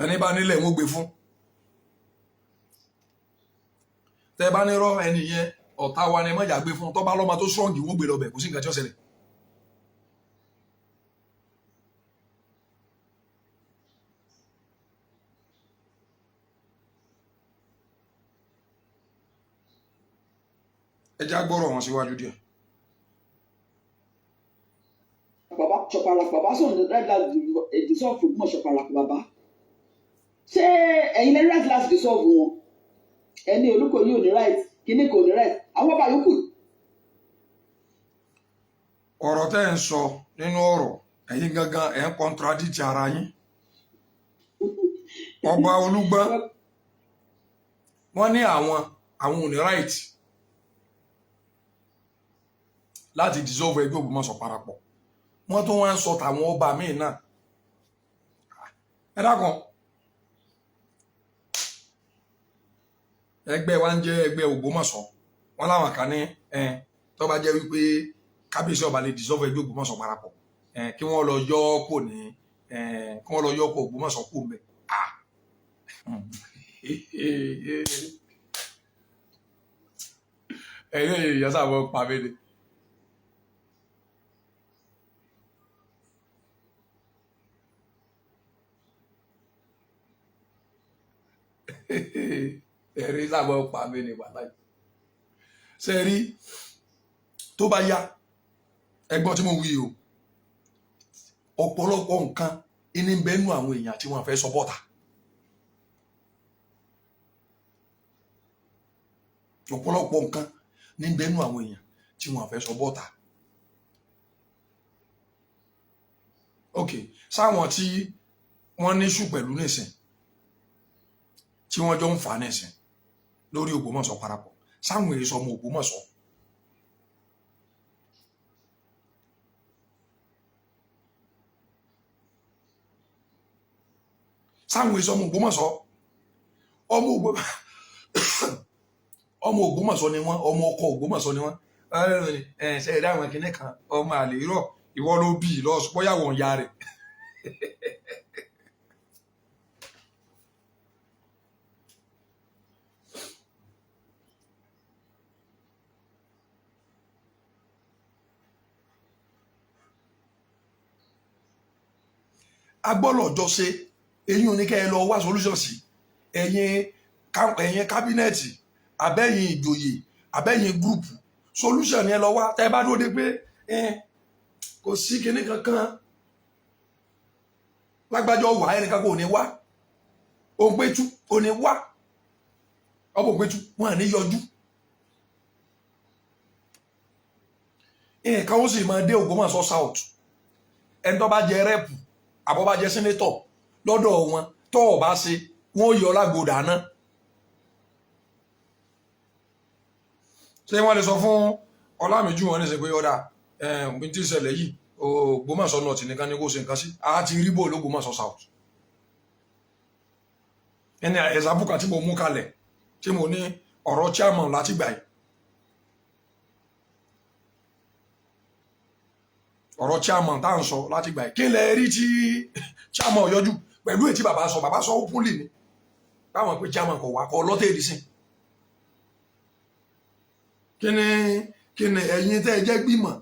ẹni bá nílẹ̀ wọ́n gbé fún. Tẹ́ bá ní rọ́ ẹni yẹn ọ̀tá wa ni mọ́jà gbé fún tọ́ba lọ́mọ tó strong wọ́n gbé lọ́bẹ̀ kò sí nǹkan tí ó ṣẹlẹ̀. Ẹ já gbọ́rọ̀ wọn síwájú díẹ̀. Bàbá ṣọ̀pàlà bàbá sọ̀rọ̀ láti dissolve mọ̀ ṣọ̀pàlà bàbá. Ṣé ẹ̀yin lẹ́nu láti dissolve wọn? Ẹni Olúkòyí ò ní right, kíní kò ní right, àwọn ọba yòókù. Ọ̀rọ̀ tẹ́ ń sọ nínú ọ̀rọ̀ ẹ̀yin gangan ẹ̀ ń contradict ara yín. Ọba Olúgbọ́n wọ́n ní àwọn ò ní right láti dissolve ẹgbẹ́ Ògbómọ̀ṣọ́ parapọ̀. Wọ́n tó wá ń sọ tàwọn ọba míì náà. Ẹ dákun ẹgbẹ́ wa ń jẹ́ ẹgbẹ́ Ògbómọ̀ṣọ́ wọ́n láwọn kan ní tó bá jẹ́ wípé kábíyèsí ọba lè dissolve ẹgbẹ́ Ògbómọ̀ṣọ́ parapọ̀ kí wọ́n lọ yọ kò ní kí wọ́n lọ yọ kò Ògbómọ̀ṣọ́ kò mbẹ. ẹ̀yin ìyá sábà pa mí ni. Ẹ̀rí sábà pa mí ní wàhálà yìí. Ṣé rí tó bá yá ẹgbọ́n tí mo wí o ọ̀pọ̀lọpọ̀ nǹkan ní bẹ́nu àwọn èèyàn tí wọ́n fẹ́ sọ́pọ́tà. Ọ̀pọ̀lọpọ̀ nǹkan ní bẹ́nu àwọn èèyàn tí wọ́n fẹ́ sọ́pọ́tà. Ok, sáwọn tí wọ́n níṣù pẹ̀lú nìsín tí wọ́n jọ ń fà nìsín lórí Ògbómọ̀ṣọ́ parapọ̀ sáwọn èso ọmọ Ògbómọ̀ṣọ́. Sáwọn èso ọmọ Ògbómọ̀ṣọ́ ọmọ Ògbómọ̀ṣọ́ ni wọ́n ọmọ ọkọ Ògbómọ̀ṣọ́ ni wọ́n. Ṣe ẹ̀dá àwọn kìnnì kan ọmọ àlè irọ́ ìwọ ló bí lọ bóyá wọ̀n ya rẹ̀. Agbọ́lọ̀ jọ ṣe eyín oníkẹ́ ẹ lọ wá solution sí ẹ̀yin kábínẹ̀tì abẹ́yìn ìjòyè abẹ́yìn gúrùpù solution yẹn lọ wá tẹ́ bá dúró de pé kò sí kinní kankan lágbájọ wà ẹnìkan kò ní wá òǹpẹ̀tù kò ní wá ọmọ òǹpẹ̀tù wọn à ní yọjú nǹkan ó sì máa dé Ògbómọ̀ṣọ́ south ẹni tó bá jẹ rẹ́pù àbọ̀ bá jẹ sínétọ̀ lọ́dọ̀ wọn tó o bá ṣe wọ́n yọ lágbòdà náà. Ṣé wọ́n lè sọ fún Ọlámìjú wọn ní ṣe pé ọ̀dà ohun tí ń ṣẹlẹ̀ yìí Ògbómọ̀ṣọ́ north nìkan ni kò ṣe nǹkan sí àti rí bò l'Ògbómọ̀ṣọ́ south. Ẹni ẹ̀sàbùkà tí mo mú kalẹ̀ tí mo ní ọ̀rọ̀ chairman láti gbà yìí. ọ̀rọ̀ chairman tá à ń sọ láti gbà kí lẹ rí tí chairman yọjú pẹ̀lú ètí bàbá sọ openly ni báwọn pé chairman kò wá kọ lọ́tẹ̀ẹ̀dì sí kí ni ẹ̀yin tẹ́ ẹ jẹ́ gbìmọ̀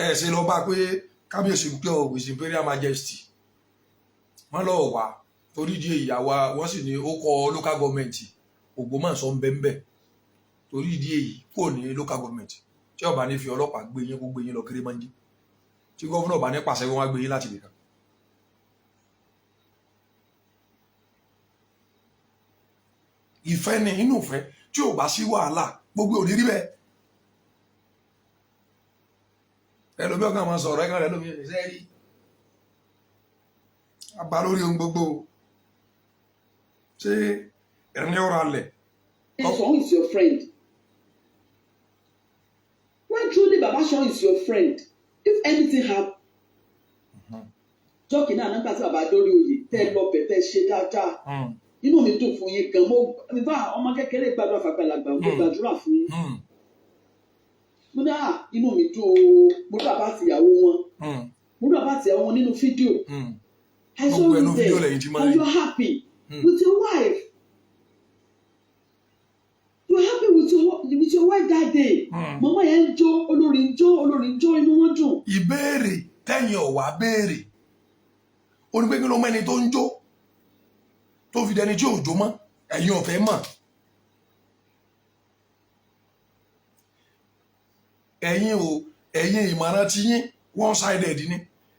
ẹ̀ ṣe lọ bá pé kábíyèsí ń pè ọ́ with imperial majesty wọ́n lọ́ọ̀ wá torí di ìyàwó wọ́n sì ní ó kọ local government Ògbómọ̀ṣọ́ ń bẹ́ńbẹ́ torí ìdí èyí kò ní local government tí ọba ní fi ọlọ́pàá gbé yín kó gbé yín lọ kéré mọ́ndí tí gọ́fúnà ọba ní pàṣẹ wọn wá gbé yín láti nìkan. ìfẹ́ ni inú ìfẹ́ tí ò bá sí wàhálà gbogbo òní rí bẹ́ẹ̀. ẹlòmí ọkàn máa sọ̀rọ̀ ẹ̀kan rẹ̀ lómi ẹ̀ṣẹ́ rí abá lórí ohun gbogbo ṣé ẹ̀rín ọ̀rọ̀ alẹ̀. Sean is your friend. When truly Baba Sean is your friend, if anything happen, jọ́kì náà nígbà tí bàbá dórí oyè tẹ́ lọ bẹ̀ tẹ́ ṣe dáadáa inú mi dùn fún yín gan mo bá ọmọ kékeré gbàdúrà fàgbàlagbà mo gbàdúrà fún yín mo ní inú mi dùn o mo dún bàbá àtìyàwó wọn mo dún bàbá àtìyàwó wọn nínú fídíò I saw you there and you're happy with your wife. You're happy with your wife that day. Mama yẹn ń jó olórin ń jó inú wọn dùn. Ìbéèrè tẹ́yìn ọ̀wá béèrè onígbẹ́gbẹ́ ló mẹ́ni tó ń jó tó fi dẹni tí ò jó mọ́ ẹ̀yin ọ̀fẹ́ mọ̀. ẹ̀yin ìmọ̀ràn ti yín one sided ni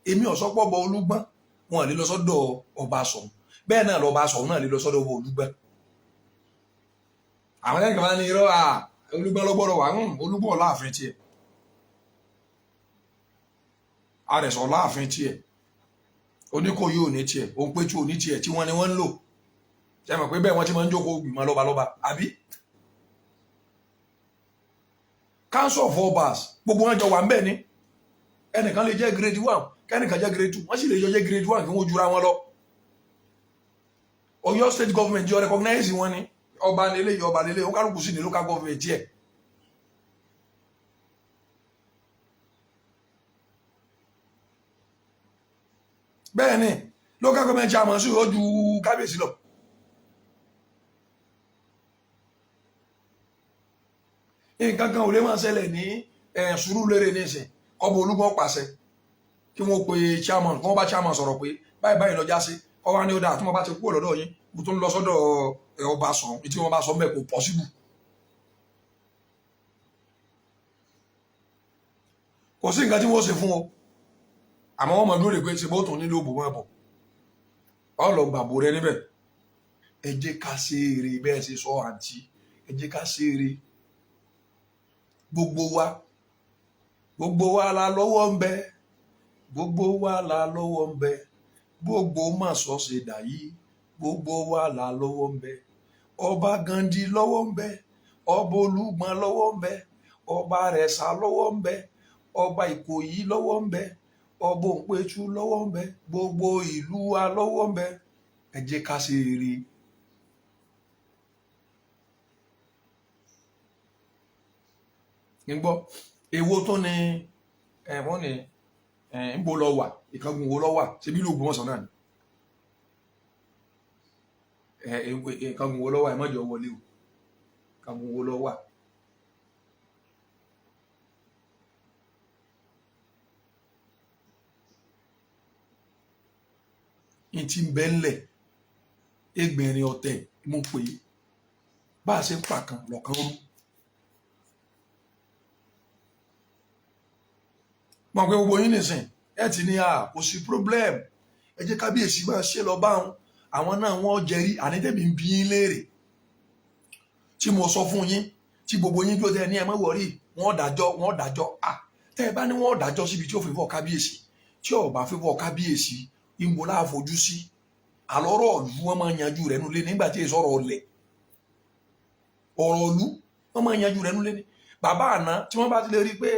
èmi ọ̀sọ́pọ̀ bọ Olúgbọ́n wọn lè lọ sọ́dọ̀ ọba Ṣọ̀ún bẹ́ẹ̀ náà lọ́ba Ṣọ̀ún náà lè lọ sọ́dọ̀ ọba Olúgbọ́n. àwọn ẹ̀ka máa ń ní irọ́ Olúgbọ́n lọ́gbọ́dọ̀ wà Olúgbọ́n láàfin tiẹ̀ Àrẹ̀sọ̀ láàfin tiẹ̀ Oníkòyí ò ní tiẹ̀ Òǹpẹ̀tù ò ní tiẹ̀ tí wọ́n ní wọ́n ń lò ṣe mọ̀ pé bẹ́ẹ̀ wọ́n ti máa ń jókòó gbìmọ̀ lọ́balọ́ba àbí. Council of Obas gbogbo wọn jọ wà ń bẹ̀ ni ẹnìkan lè jẹ́ grade 1 kẹ́nìkan jẹ́ grade 2 wọ́n sì lè jọ jẹ́ grade 1 kí wọ́n jura wọn lọ. Ọ̀yọ́ state government jọ recognize wọn ni ọba nílé ọba nílé ó kálukú sí ní local government tiẹ̀. bẹ́ẹ̀ ni local government chairman sí ojú kábíyèsí lọ. nǹkan kan ò lè máa ṣẹlẹ̀ ní Sùúrùlérè nísìn ọba Olúgbọ́n pàṣẹ kí wọ́n pe chairman kí wọ́n bá chairman sọ̀rọ̀ pé báyìí báyìí lọ́jà sí kọ́ wá ní ó dáa tí wọ́n bá ti kúrò lọ́dọ̀ yín mo tún lọ sọ́dọ̀ ọba Ṣọ̀ún tí wọ́n bá sọ mẹ́ kò possible. kò sí nǹkan tí wọ́n ṣe fún ọ àmọ́ wọ́n mọ̀ lórí pé ṣe bó tún nílò òbò mọ́ ẹ̀bọ̀ ọ lọ gbàgbó rẹ níbẹ̀. ẹ jẹ́ ká ṣe eré bẹ́ẹ̀ ṣe sọ àǹtí ẹ jẹ́ ká ṣe eré gbogbo wa la lọ́wọ́ ń bẹ gbogbo wa la lọ́wọ́ ń bẹ gbogbo má sọ ṣe dà yìí gbogbo wa la lọ́wọ́ ń bẹ ọba Gandhi lọ́wọ́ ń bẹ ọba Olúgbọ́n lọ́wọ́ ń bẹ ọba Rẹ̀sà lọ́wọ́ ń bẹ ọba Ìkòyí lọ́wọ́ ń bẹ ọba Òǹpẹ̀tù lọ́wọ́ ń bẹ gbogbo ìlú wa lọ́wọ́ ń bẹ ẹ jẹ́ ká ṣe eré. gbọ́ èwo tó ní wọ́n ní ń bo lọ wà ìkángun wo lọ wà ṣebí ìlú Ògbómọ̀ṣọ́ náà ni ìkángun wo lọ wà ẹ má jọ wọlé o ìkángun wo lọ wà. n ti ń bẹ́ ńlẹ̀ ẹgbẹ̀rin ọ̀tẹ̀ mo pè é bá a ṣe ń pa kan lọ́kàn rú. mọ̀ pé gbogbo yín nìsín ẹ ti ní kò sí problem ẹ jẹ́ kábíyèsí máa ṣe lọ bá wọn àwọn náà wọ́n jẹ́rí ànídẹ́bí ń bí yín léèrè tí mo sọ fún yín tí gbogbo yín tó tẹ ní ẹ má wọrí wọ́n dájọ́ tẹ́ ẹ bá ní wọ́n dájọ́ síbi tí ó fi fọ́ kábíyèsí tí ó bá fi fọ́ kábíyèsí ìmọ̀ láàfojú sí àlọ́rọ̀ ọ̀lú wọ́n máa yanjú rẹ̀ nulẹ̀ nígbà tí èso ọ̀rọ̀ ọ̀lẹ̀ ọ̀rọ̀ ọ̀lú wọ́n máa yanjú rẹ̀ nulẹ̀ ní bàbá àná tí wọ́n bá ti lè rí pé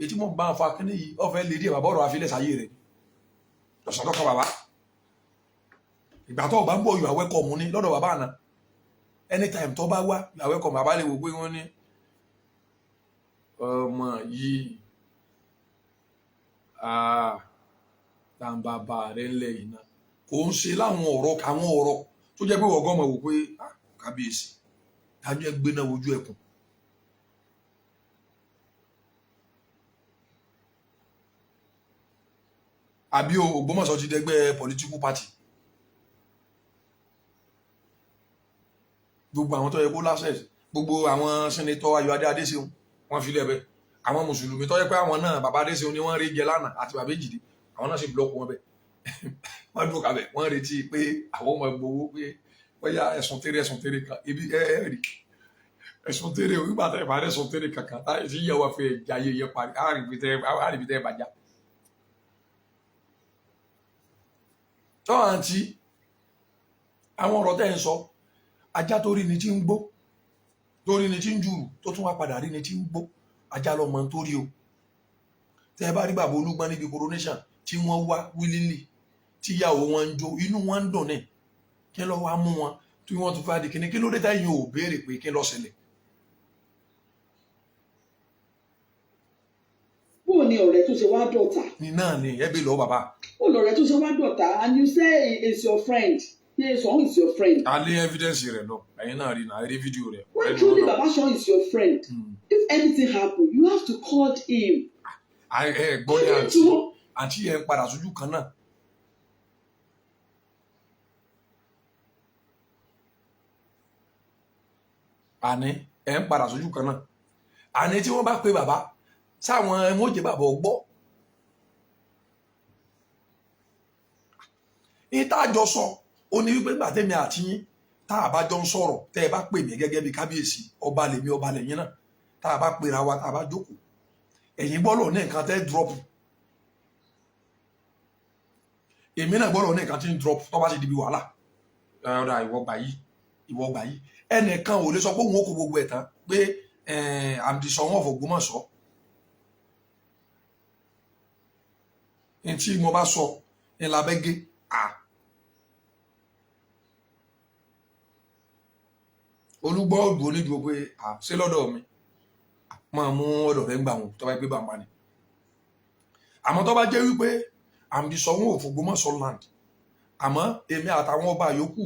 ètí mo bá ń fa kíní yìí ọ̀fẹ́ lè díẹ̀ bàbá ọ̀rọ̀ àfilẹ̀ sáyé rẹ̀ lọ́sàn lọ́kàn bàbá ìgbà tó bá ń bọ̀ you are welcome ní lọ́dọ̀ bàbá àná anytime tó bá wá you are welcome bàbá lè wò pé wọ́n ní ọmọ yìí tàǹbàbà rẹ̀ ńlẹ̀ yìí náà kò ń ṣe láwọn ọ̀rọ̀ tó jẹ́ pé ọgọ́ mọ̀ wò pé kábíyèsí dájú ẹ gbéná wojú ẹkùn. àbí Ògbómọ̀ṣọ́ ti dẹgbẹ́ political party. gbogbo àwọn tó yẹ kó lásẹ̀s gbogbo àwọn sẹ́nitọ́ Ayọ̀adé Adéṣeun wọ́n fi lẹ́bẹ̀ àwọn mùsùlùmí tó yẹ pé àwọn náà bàbá Adéṣeun ni wọ́n rí jẹ lánàá àti bàbá Èjìdé àwọn náà sì búlọ́ọ̀kù wọn bẹ̀ wọ́n dúró kabẹ̀ wọ́n retí pé àwọn ọmọ gbowó pé bóyá ẹ̀sùn tẹ́rẹ̀ kan ibi rí ẹ̀sùn tẹ́rẹ̀ o nígbà tẹ́ ẹ̀ bá ẹ̀sùn tẹ́rẹ̀ kankan táyé tí yẹ wá fẹ́ jayé yẹ parí àríbi tẹ́ ẹ bàjá. tọ́ àǹtí àwọn ọ̀rọ̀ tẹ́ ń sọ ajá tó rí ni tí ń gbó tó rí ni tí ń jùrù tó tún wá padà rí ni tí ń gbó ajá lọmọ tó rí o tẹ́ ẹ bá rí bàbá Olúgbọ́n níbi coronation tí wọ́n wá willingly tí ìyàwó wọn ń jó inú wọn ń dùn ní kí ló wá mú wọn tí wọ́n tún fẹ́ di kíní kí ló dé táyìn ò béèrè pé kí ló ṣẹlẹ̀. bó ni ọ̀rẹ́ tó ṣe wá dọ̀tá. ní náà ni ẹbí lọ bàbá. ó lọ̀rẹ́ tó ṣe wá dọ̀tá and you say it's your friend. Yes, Sean is your friend. a lé evidence rẹ lọ ẹ̀yin náà rí náà rí fídíò rẹ. when truly Baba Sean is your friend if anything happen you have to call him. gbọ́ ní àǹtí yẹn ń padà sójú kan náà. àní ẹ̀ ń padà sójú kan náà àní tí wọ́n bá pe bàbá sáwọn ẹ̀wọ̀n òjè bàbá ọgbọ́. ìtajọ sọ ó ní wípé nígbà tẹ́mi àti yín tá a bá jọ ń sọ̀rọ̀ tẹ́ ẹ bá pè mí gẹ́gẹ́ bí kábíyèsí ọba lèmi ọba lẹ́yìn náà tá a bá pera wa tá a bá jókòó ẹ̀yin gbọ́dọ̀ ní nǹkan tẹ́ dúrọ́pù èmi náà gbọ́dọ̀ ní nǹkan tí ń dúrọ́pù tó bá ti di bí wàhálà ọ̀rọ̀ ìwọ gbà yìí ẹnìkan ò lè sọ pé òun ó kó gbogbo ẹ̀ tán pé àmìdìsọ̀ wọn fò Ògbómọ̀ṣọ́ ní tí mo bá sọ ní labẹ́gẹ́ Olúgbọ́ òdùn onídùú pé ṣé lọ́dọ̀ mi máa mú ọ̀dọ̀ rẹ̀ ń gbà wọn tó bá gbé bàbá ni àmọ́ tó bá jẹ́ wípé àmìdìsọ̀ wọn ò fò Ògbómọ̀ṣọ́ land àmọ́ èmi àtàwọn ọba yòókù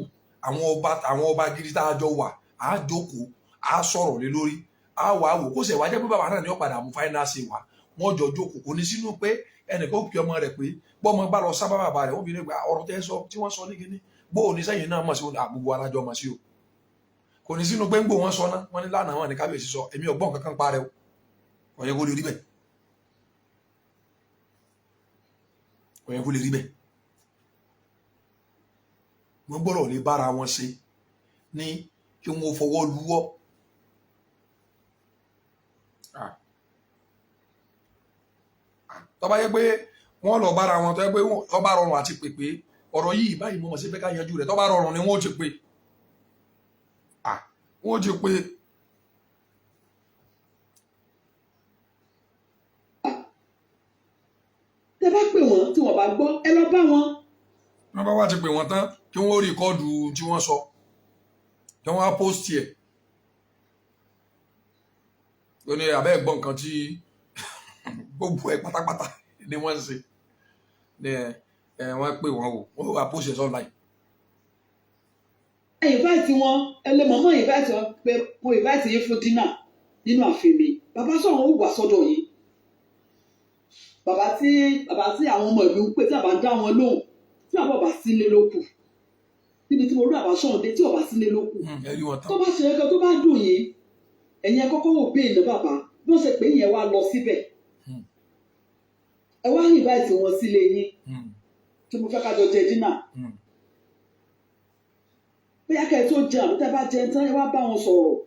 àwọn ọba gidi tá a jọ wà á jókòó á sọ̀rọ̀ lé lórí á wà wò kó sì wá jẹ́ pé bàbá náà ní ọ̀padà mú fáínánsì wá wọ́n jọ jókòó kò ní sínú pé ẹnìkan ó pè ọmọ rẹ̀ pé bọ́mọ bá lọ sábà bàbá rẹ̀ obìnrin gba ọ̀rọ̀ tẹ́ sọ tí wọ́n sọ ní kíní bó o ní sẹ́yìn náà mọ̀ sí àgbogbo alájọ mọ̀ sí o kò ní sínú pé ń gbò wọ́n sọ náà wọ́n ní lánàá wọn ní kábíyèsí sọ èmi ọgbọ́n kankan parẹ́ o kò yẹ kó lè rí bẹ́ẹ̀ kò yẹ kó lè rí bẹ́ẹ̀ wọ́n gbọ́dọ̀ lè bára wọn ṣe ní kí wọ́n fọwọ́ lúwọ́ tó bá yẹ pé wọ́n lọ bára wọn tó yẹ pé tó bá rọrùn àti pèpè ọ̀rọ̀ yìí báyìí mo mọ̀ sí pé ká yanjú rẹ̀ tó bá rọrùn ni wọ́n ti pè wọ́n ti pè. tẹ bá pè wọ́n tí wọ́n bá gbọ́ ẹ lọ bá wọn. wọ́n bá wá ti pè wọ́n tán kí wọ́n rìkọ́ọ̀dù tí wọ́n sọ kí wọ́n á pósìtì ẹ̀ ó ní abẹ́ ẹ̀gbọ́n nǹkan tí gbogbo ẹ̀ pátápátá ni wọ́n ń ṣe ní wọ́n pè wọ́n o wọ́n wá pósìtì ẹ̀ online. invite wọn ẹlẹ́mọ̀mọ́ invite wọn pé mo invite yín fún dínà nínú ààfin mi bàbá sọ̀rọ̀ ó wà sọ́dọ̀ yín bàbá tí àwọn ọmọ ìlú ń pè tí àbá dá wọn lóhùn tí àbá ọba sílé ló kù níbi tí mo rí àbá sọ̀rọ̀ dé tí ọba sílé ló kù tó bá ṣe ẹgbẹ́ tó bá dùn yín ẹ̀yin kọ́kọ́ wò pé ìlú bàbá bí wọ́n ṣe pé yẹn wá lọ síbẹ̀ ẹ wá invite wọn sílé yín tí mo fẹ́ ká jọ jẹ dínà bóyá kẹ́ ẹ tó jẹun àbí tẹ́ bá jẹun tán ẹ wá bá wọn sọ̀rọ̀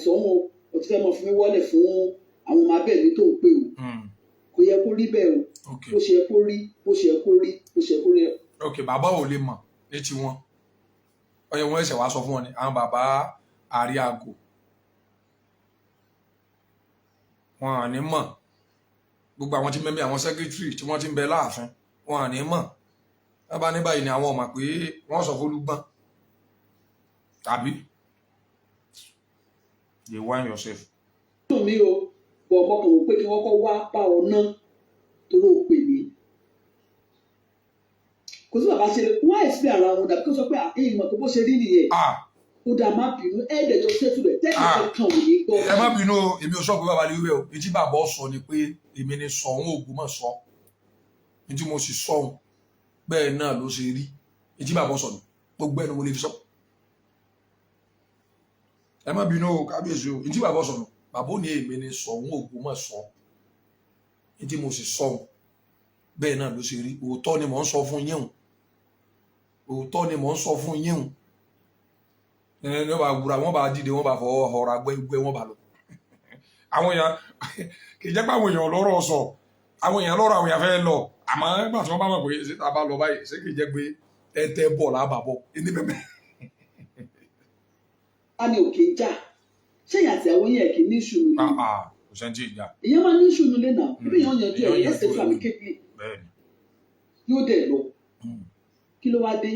sọ̀hún o ti fẹ́ mọ fún mi wọlé fún àwọn ọmọ abẹ́ẹ̀mí tó ń pè o kò yẹ kó rí bẹ́ẹ̀ o bó ṣe yẹ kó rí bó ṣe yẹ kó rí bó ṣe yẹ kó rí. ok bàbá ò lè mọ̀ létí wọn ọyẹ wọn ẹsẹ̀ wá sọ fún wọn ni àwọn bàbá àrí àgò wọn à ní mọ̀ gbogbo àwọn tí mẹ́mí àwọn sẹ́kítírì tí wọ́n ti ń bẹ láàfin wọn à ní mọ̀ bá ní báyìí ni àwọn ọmọ pé wọ́n sọ fÓlúgbọ́n tàbí you whine yourself. mi o bọ̀ ọmọ kan wò pé kí wọ́n kọ́ wá bá ọ ná torí ó pè mí kò sí bàbá ṣe wọ́n àìsí ara wọn dàbí kó sọ pé àyìn mọ̀ tó bó ṣe rí nìyẹn ó dà má bínú ẹ̀ẹ́dẹ̀jọ́ ṣètò rẹ̀ tẹ́kẹ̀kẹ́ kan ò ní gbọ́. ẹ má bínú o èmi ò sọ pé bàbá lè wíwẹ̀ o etí bàbá ọ sọ ni pé èmi ni sọ òun ògùn mọ̀ sọ etí mo sì sọ òun bẹ́ẹ̀ náà ló ṣe rí etí bàbá ọ sọ ni gbogbo ẹnu mo lè fi sọ ẹ má bínú o kábíyèsí o etí bàbá ọ sọ nù bàbá ò ní èmi ni sọ òun ògùn mọ̀ sọ etí mo sì sọ òun bẹ́ẹ̀ náà ló ṣe rí òótọ́ ni mò ń sọ fún yín òótọ́ ni mò ń sọ fún yín ní wọ́n bá wúra wọ́n bá dìde wọ́n bá fọwọ́ ọ̀rọ̀ agbẹ́ wọ́n bá lọ. àwọn èèyàn kì í jẹ́ pé àwọn èèyàn lọ́rọ̀ sọ àwọn èèyàn lọ́rọ̀ àwọn èèyàn fẹ́ lọ àmọ́ nígbà tí wọ́n bá mọ̀ pé ṣé tá a bá lọ báyìí ṣé kì í jẹ́ pé tẹ́tẹ́ bọ̀ lábàbọ̀ ẹni bẹ́ẹ̀. a ní òkè já ṣé ìyá àti àwọn yẹn kì í ní ìṣòro ní. kò sẹ́ńtì ìjà. ìyẹn máa ní ìṣòro lé náà bí èèyàn yanjú ẹ̀ ẹ̀sẹ̀ fàmì kékeré yóò dẹ̀ lọ kí ló wá dé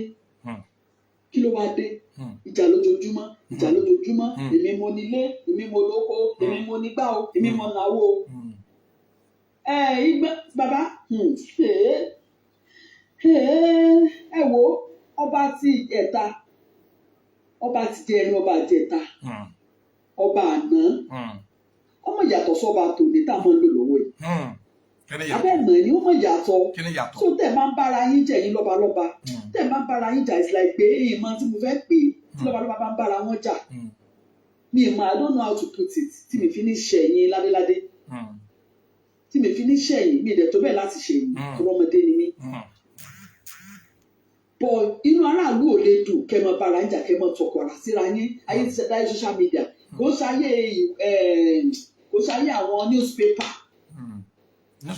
kí ló wá dé ìjà lójoojúmọ́ èmi mo nílé èmi mo lóko èmi mo nígbà o èmi mo náwó o ìgbẹ́ bàbá ẹ wo ọba ti ẹ̀ta ọba ti jẹ ẹni ọba àjẹta ọba àná ọmọ ìyàtọ̀ sọba tòní tá a máa ń lò lọ́wọ́ yìí abẹ́ẹ̀nà ni ó mọ̀ yàtọ̀ tó tẹ̀ máa ń bára yín jẹ́ yín lọ́balọ́ba tẹ̀ máa ń bára yín jà it's like pé ìmọ̀ tí mo fẹ́ pè é tí lọ́balọ́ba bá ń bára wọn jà mi ìmọ̀ I don't know how to put it tí mi fi ní ṣẹ̀yìn ládéládé tí mi fi ní ṣẹ̀yìn mi ìdẹ̀ tó bẹ́ẹ̀ láti ṣẹ̀yìn tó rọ́mọdé ni mí. bọ̀ inú aráàlú ò lè dùn kẹ́ mọ bára yín jà kẹ́ mọ tọkọ̀ rà síra yín ayé ti ṣẹ̀dá social media kò ṣayé àwọn newspaper.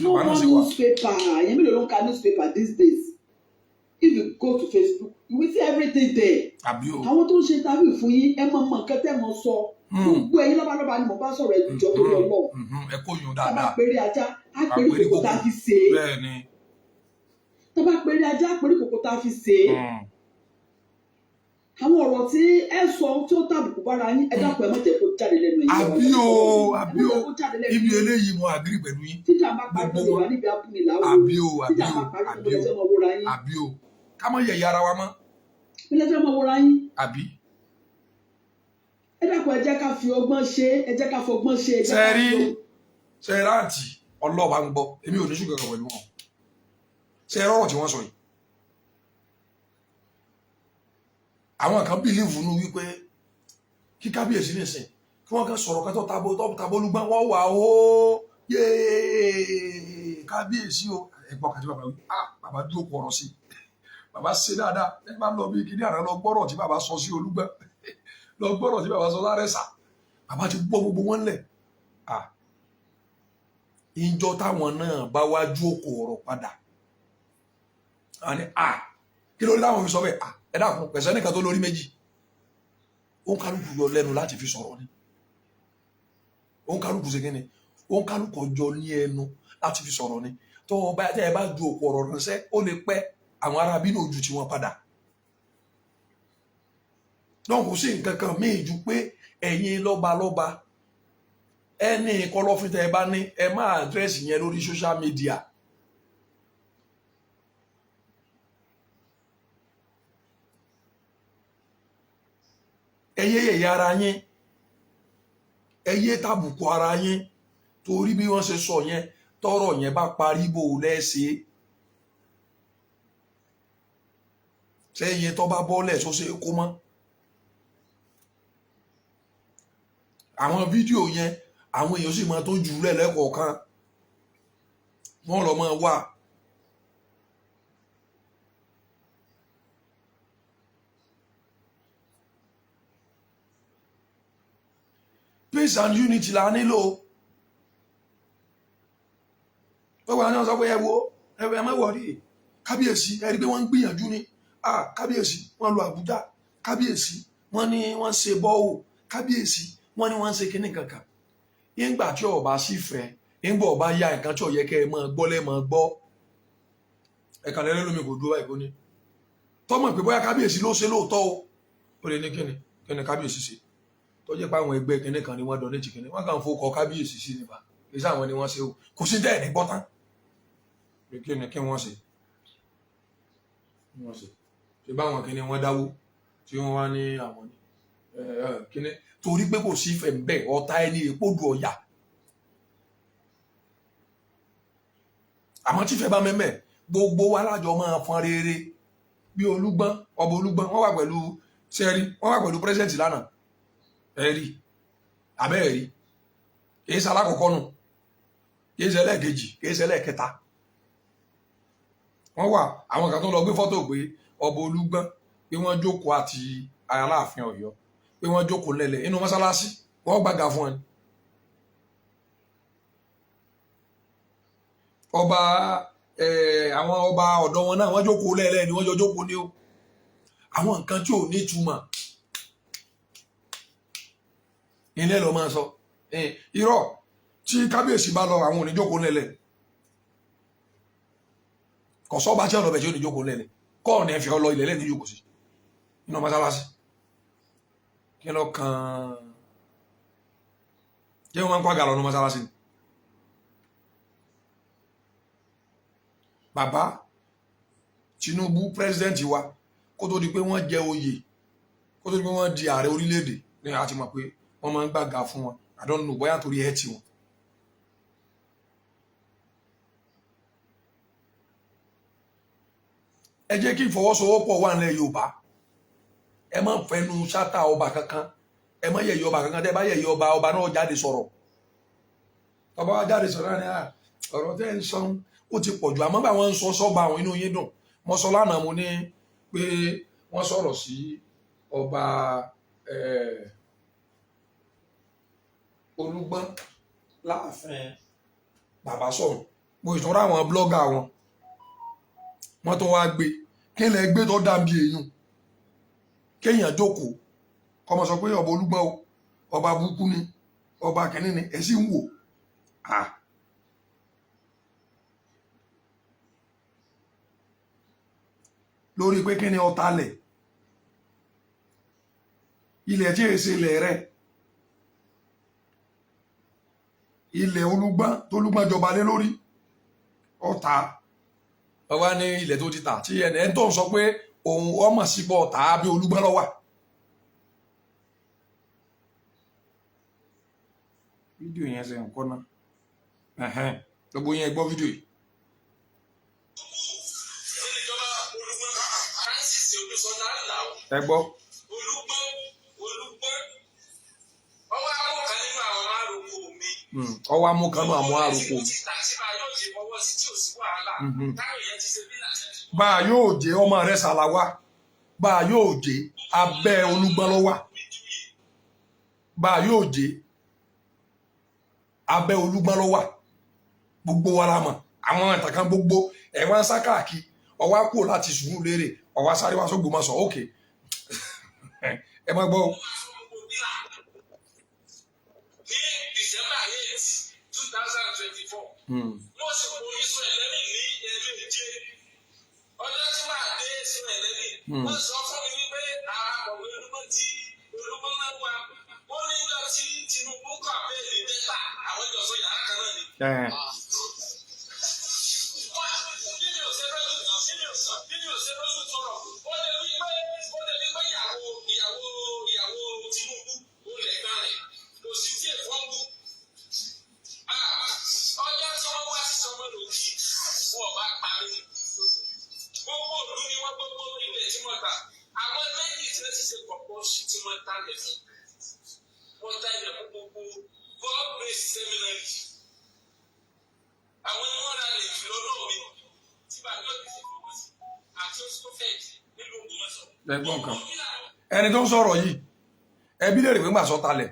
No more newspaper. You mean you don't carry newspaper these days. If you go to Facebook, you will see everything there. Àwọn tó ń ṣe interview fún yín, ẹ mọ̀ nǹkan tẹ́ mọ̀ sọ. Gbogbo ẹ̀yin lọ́balọ́ba ni mo bá sọ̀rọ̀ ẹ̀dùjọ́ tó lọ lọ. Ẹ kó yun dáadáa. Tábà péré ajá, á péré kòkó tá a fi ṣe. Bẹ́ẹ̀ni. Tábà péré ajá, á péré kòkó tá a fi ṣe. Àwọn ọ̀rọ̀ tí ẹ sọ tí ó tàbùkù bára yín ẹ dákun ẹ má jẹ́ kó jáde lẹ́nu ẹ̀yin. àbí o ibi eléyìí mo agree pẹ̀lú yín. títà máa parí tó wà níbi abúlé làwọn. títà máa parí tó lọ́sẹ̀ mọ́ wúra yín. àbí o ká mọ̀ yẹ̀yẹ́ ara wa mọ́. ilé fẹ́ mọ́ wúra yín. àbí. ẹ dákun ẹ jẹ́ ká fi ọgbọ́n ṣe ẹ jẹ́ ká fọgbọ́n ṣe. sẹ́ẹ̀rì àǹtí ọlọ́ọ̀bá ń gbọ́ èmi ò ní ṣùgbọ́n pẹ̀lú wọn. sẹ́ẹ̀rì ọ̀rọ̀ tí wọ́n sọ yìí. àwọn kan bìlíìfù nù wípé kí kábíyèsí nìsín kí wọ́n kàn sọ̀rọ̀ kan tó tabolúgbọ́n wọ́n wà ó yéé kábíyèsí o ẹ̀gbọ́n kan tí bàbá wí bàbá dúró pọ̀ ọ̀rọ̀ sí bàbá ṣe dáadáa ẹ bá lọ bí kíní àná lọ gbọ́rọ̀ tí bàbá sọ sí Olúgbọ́n lọ gbọ́rọ̀ tí bàbá sọ lárẹ́sà bàbá ti gbọ́ gbogbo wọn lẹ̀ ìjọ táwọn náà bá wá jókòó ọ̀rọ̀ padà kí ló dé táwọn fi sọ bẹ́ẹ̀ ẹ dákun pẹ̀sẹ̀ nìkan tó lórí méjì ó ń kálukú yọ lẹ́nu láti fi sọ̀rọ̀ ni ó ń kálukú ṣe kíni ó ń kálukú jọ ní ẹnu láti fi sọ̀rọ̀ ni tó o bá tẹ́ ẹ bá ju òkú ọ̀rọ̀ ránṣẹ́ ó lè pẹ́ àwọn ará bínú ojú tí wọ́n padà náà kò sí nǹkan kan míì ju pé ẹ̀yin lọ́balọ́ba ẹni kọ̀lọ̀fín tẹ́ ẹ bá ní ẹ máa àdírẹ́sì yẹn lórí social media. ẹyẹ yẹ̀yẹ́ ara yín ẹyẹ tàbùkù ara yín torí bí wọ́n ṣe sọ yẹn tọ́rọ̀ yẹn bá parí bò lẹ́sẹ̀ sẹ́yìn tó bá bọ́lẹ̀ tó ṣe kó mọ́ àwọn fídíò yẹn àwọn èèyàn sì máa tó jù ú lẹ́lẹ́kọ̀ọ̀kan wọ́n lọ máa wà. Peace and unity la nílò gbogbo àwọn sọ pé ẹ wo ẹ má wọrí kábíyèsí ẹ rí pé wọ́n ń gbìyànjú ni kábíyèsí wọ́n lọ Àbújá kábíyèsí wọ́n ní wọ́n ṣe bọ́ọ̀ kábíyèsí wọ́n ní wọ́n ṣe kinní kankan nígbà tí ọba sì fẹ́ nígbà ọba yá nǹkan tí ó yẹ kẹ́ ẹ máa gbọ́ lẹ́ máa gbọ́ ẹ̀ka lẹ́lẹ́ lómi kò dúró báyìí kò ní tọ́mọ̀ pé bóyá kábíyèsí ló ṣe lóòótọ́ o ó lè ní kíni kábíyèsí ṣe tó jẹ́ pé àwọn ẹgbẹ́ kinní kan ni wọ́n dọ̀ ní ti kinní wọ́n kàn fowó kọ kábíyèsí sí nípa kì í sáwọn ni wọ́n ṣe o kò sí dẹ́ẹ̀ ní gbọ́tán kí ni kí wọ́n ṣe ṣe báwọn kí ni wọ́n dáwó tí wọ́n wá ní àwọn ni kí ni torí pé kò sí ìfẹ́ bẹ́ẹ̀ ọ̀tá ẹni èpò du ọ̀yà àmọ́ tífẹ́ bá mẹ́mẹ́ gbogbo wa lájọ máa fọn rere bí Olúgbọ́n ọba Olúgbọ́n wọ́n wà pẹ̀lú sẹ́rí wọ́n wà pẹ̀lú pírẹ́sẹ̀ntì lánàá ẹ̀rí abẹ́ẹ̀rí kìí ṣe alákọ̀ọ́kọ́ nù kìí ṣe ẹlẹ́ẹ̀kejì kìí ṣe ẹlẹ́ẹ̀kẹta wọ́n wà àwọn kan tó lọ gbé fọ́tò pé ọba Olúgbọ́n pé wọ́n jókòó àti Aláàfin Ọ̀yọ́ pé wọ́n jókòó lẹ́lẹ̀ inú mọ́sálásí wọ́n gbàgà fún ẹni ọba àwọn ọba ọ̀dọ́ wọn náà wọ́n jókòó lẹ́lẹ̀ ni wọ́n jọ jókòó ní o àwọn nǹkan tí ò ní ìtumọ̀ ilé lọ máa sọ irọ́ tí kábíyèsí bá lọ àwọn oníjókòó lẹ́lẹ̀ kò sọ́ba tí ọ̀nà ọbẹ̀ tí oníjókòó lẹ́lẹ̀ kọ́ ọ̀nà ẹ̀fẹ̀ ọlọ ilẹ̀ lẹ́ni yóò kò sí inú mọ́sálásí kí lọ kàn jẹ́ wọ́n máa ń kó àgàlọ́ ní mọ́sálásí ni bàbá Tinubu pírẹsidẹ́ǹtì wa kó tó di pé wọ́n jẹ oyè kó tó di pé wọ́n di ààrẹ orílẹ̀-èdè ní àti mọ̀ pé wọ́n máa ń gbàgà fún wọn I don't know bóyá torí ẹ̀ tí wọn. ẹ jẹ́ kí ìfọwọ́sowọ́pọ̀ wà nílẹ̀ Yorùbá ẹ má fẹnu ṣáta ọba kankan ẹ má yẹ̀yẹ́ ọba kankan tẹ́ bá yẹ̀yẹ́ ọba náà jáde sọ̀rọ̀ ọba wa jáde sọ̀rọ̀ ní ọ̀rọ̀ tẹ́ ń sọ ó ti pọ̀jù àmọ́ bá wọn ń sọ sọ́ba àwọn inú yín dùn mo sọ lánàá mo ní pé wọ́n sọ̀rọ̀ sí ọba Olúgbọ́n láàfin bàbá sọ̀rọ̀ mo ìtọ́ra àwọn blọ́gà wọn tó wá gbé kí lẹ gbé tó dàbí èèyàn kéèyàn jókòó kọmọ sọ pé ọba Olúgbọ́n o ọba burúkú ni ọba kìnínní ni ẹ sì ń wò lórí pé kí ni ọ̀tá lẹ̀ ilẹ̀ tí èsè ilẹ̀ rẹ̀ ilẹ̀ Olúgbọ́n tó Olúgbọ́n jọba lé lórí ọ̀tá ọba ní ilẹ̀ tó ti tà tí ẹni tó ń sọ pé òun ọmọ sípò ọ̀tá bí Olúgbọ́n ló wà fídíò yẹn ṣe nǹkan náà gbogbo yẹn gbọ́ fídíò yìí. ẹ gbọ́. ọwọ́ amúkanú àmọ́ àròkọ. bá a yóò jẹ ọmọ rẹ ṣàlàwà bá a yóò jẹ abẹ́ Olúgbọ́n ló wà bá a yóò jẹ abẹ́ Olúgbọ́n ló wà gbogbo wa la mọ̀ àwọn ìtàkàn gbogbo ẹ̀ wá ń sá káàkiri ọwọ́ kúrò láti Sùúrùlérè ọwọ́ sáré wá s'Ógbómọ̀ṣọ́ òkè ẹ má gbọ́. ní December 8, 2024 wọ́n sì borí sọ ẹlẹ́mì ní ẹ̀ẹ́dẹ́gbẹ̀jẹ ọjọ́ tí wàá dé sọ ẹlẹ́mì wọ́n sọ fún mi wípé àkọ̀wé Olúgbọ́n tí Olúgbọ́n náà wà wọ́n ní ìjọ tí Tinubu kọ̀ abẹ́ẹ̀lì dẹ́ta àwọn ìjọ sọ yàrá kan náà ni. ẹ̀gbọ́n kan ẹni tó ń sọ̀rọ̀ yìí ẹbí lè rí pé gbàsọ talẹ̀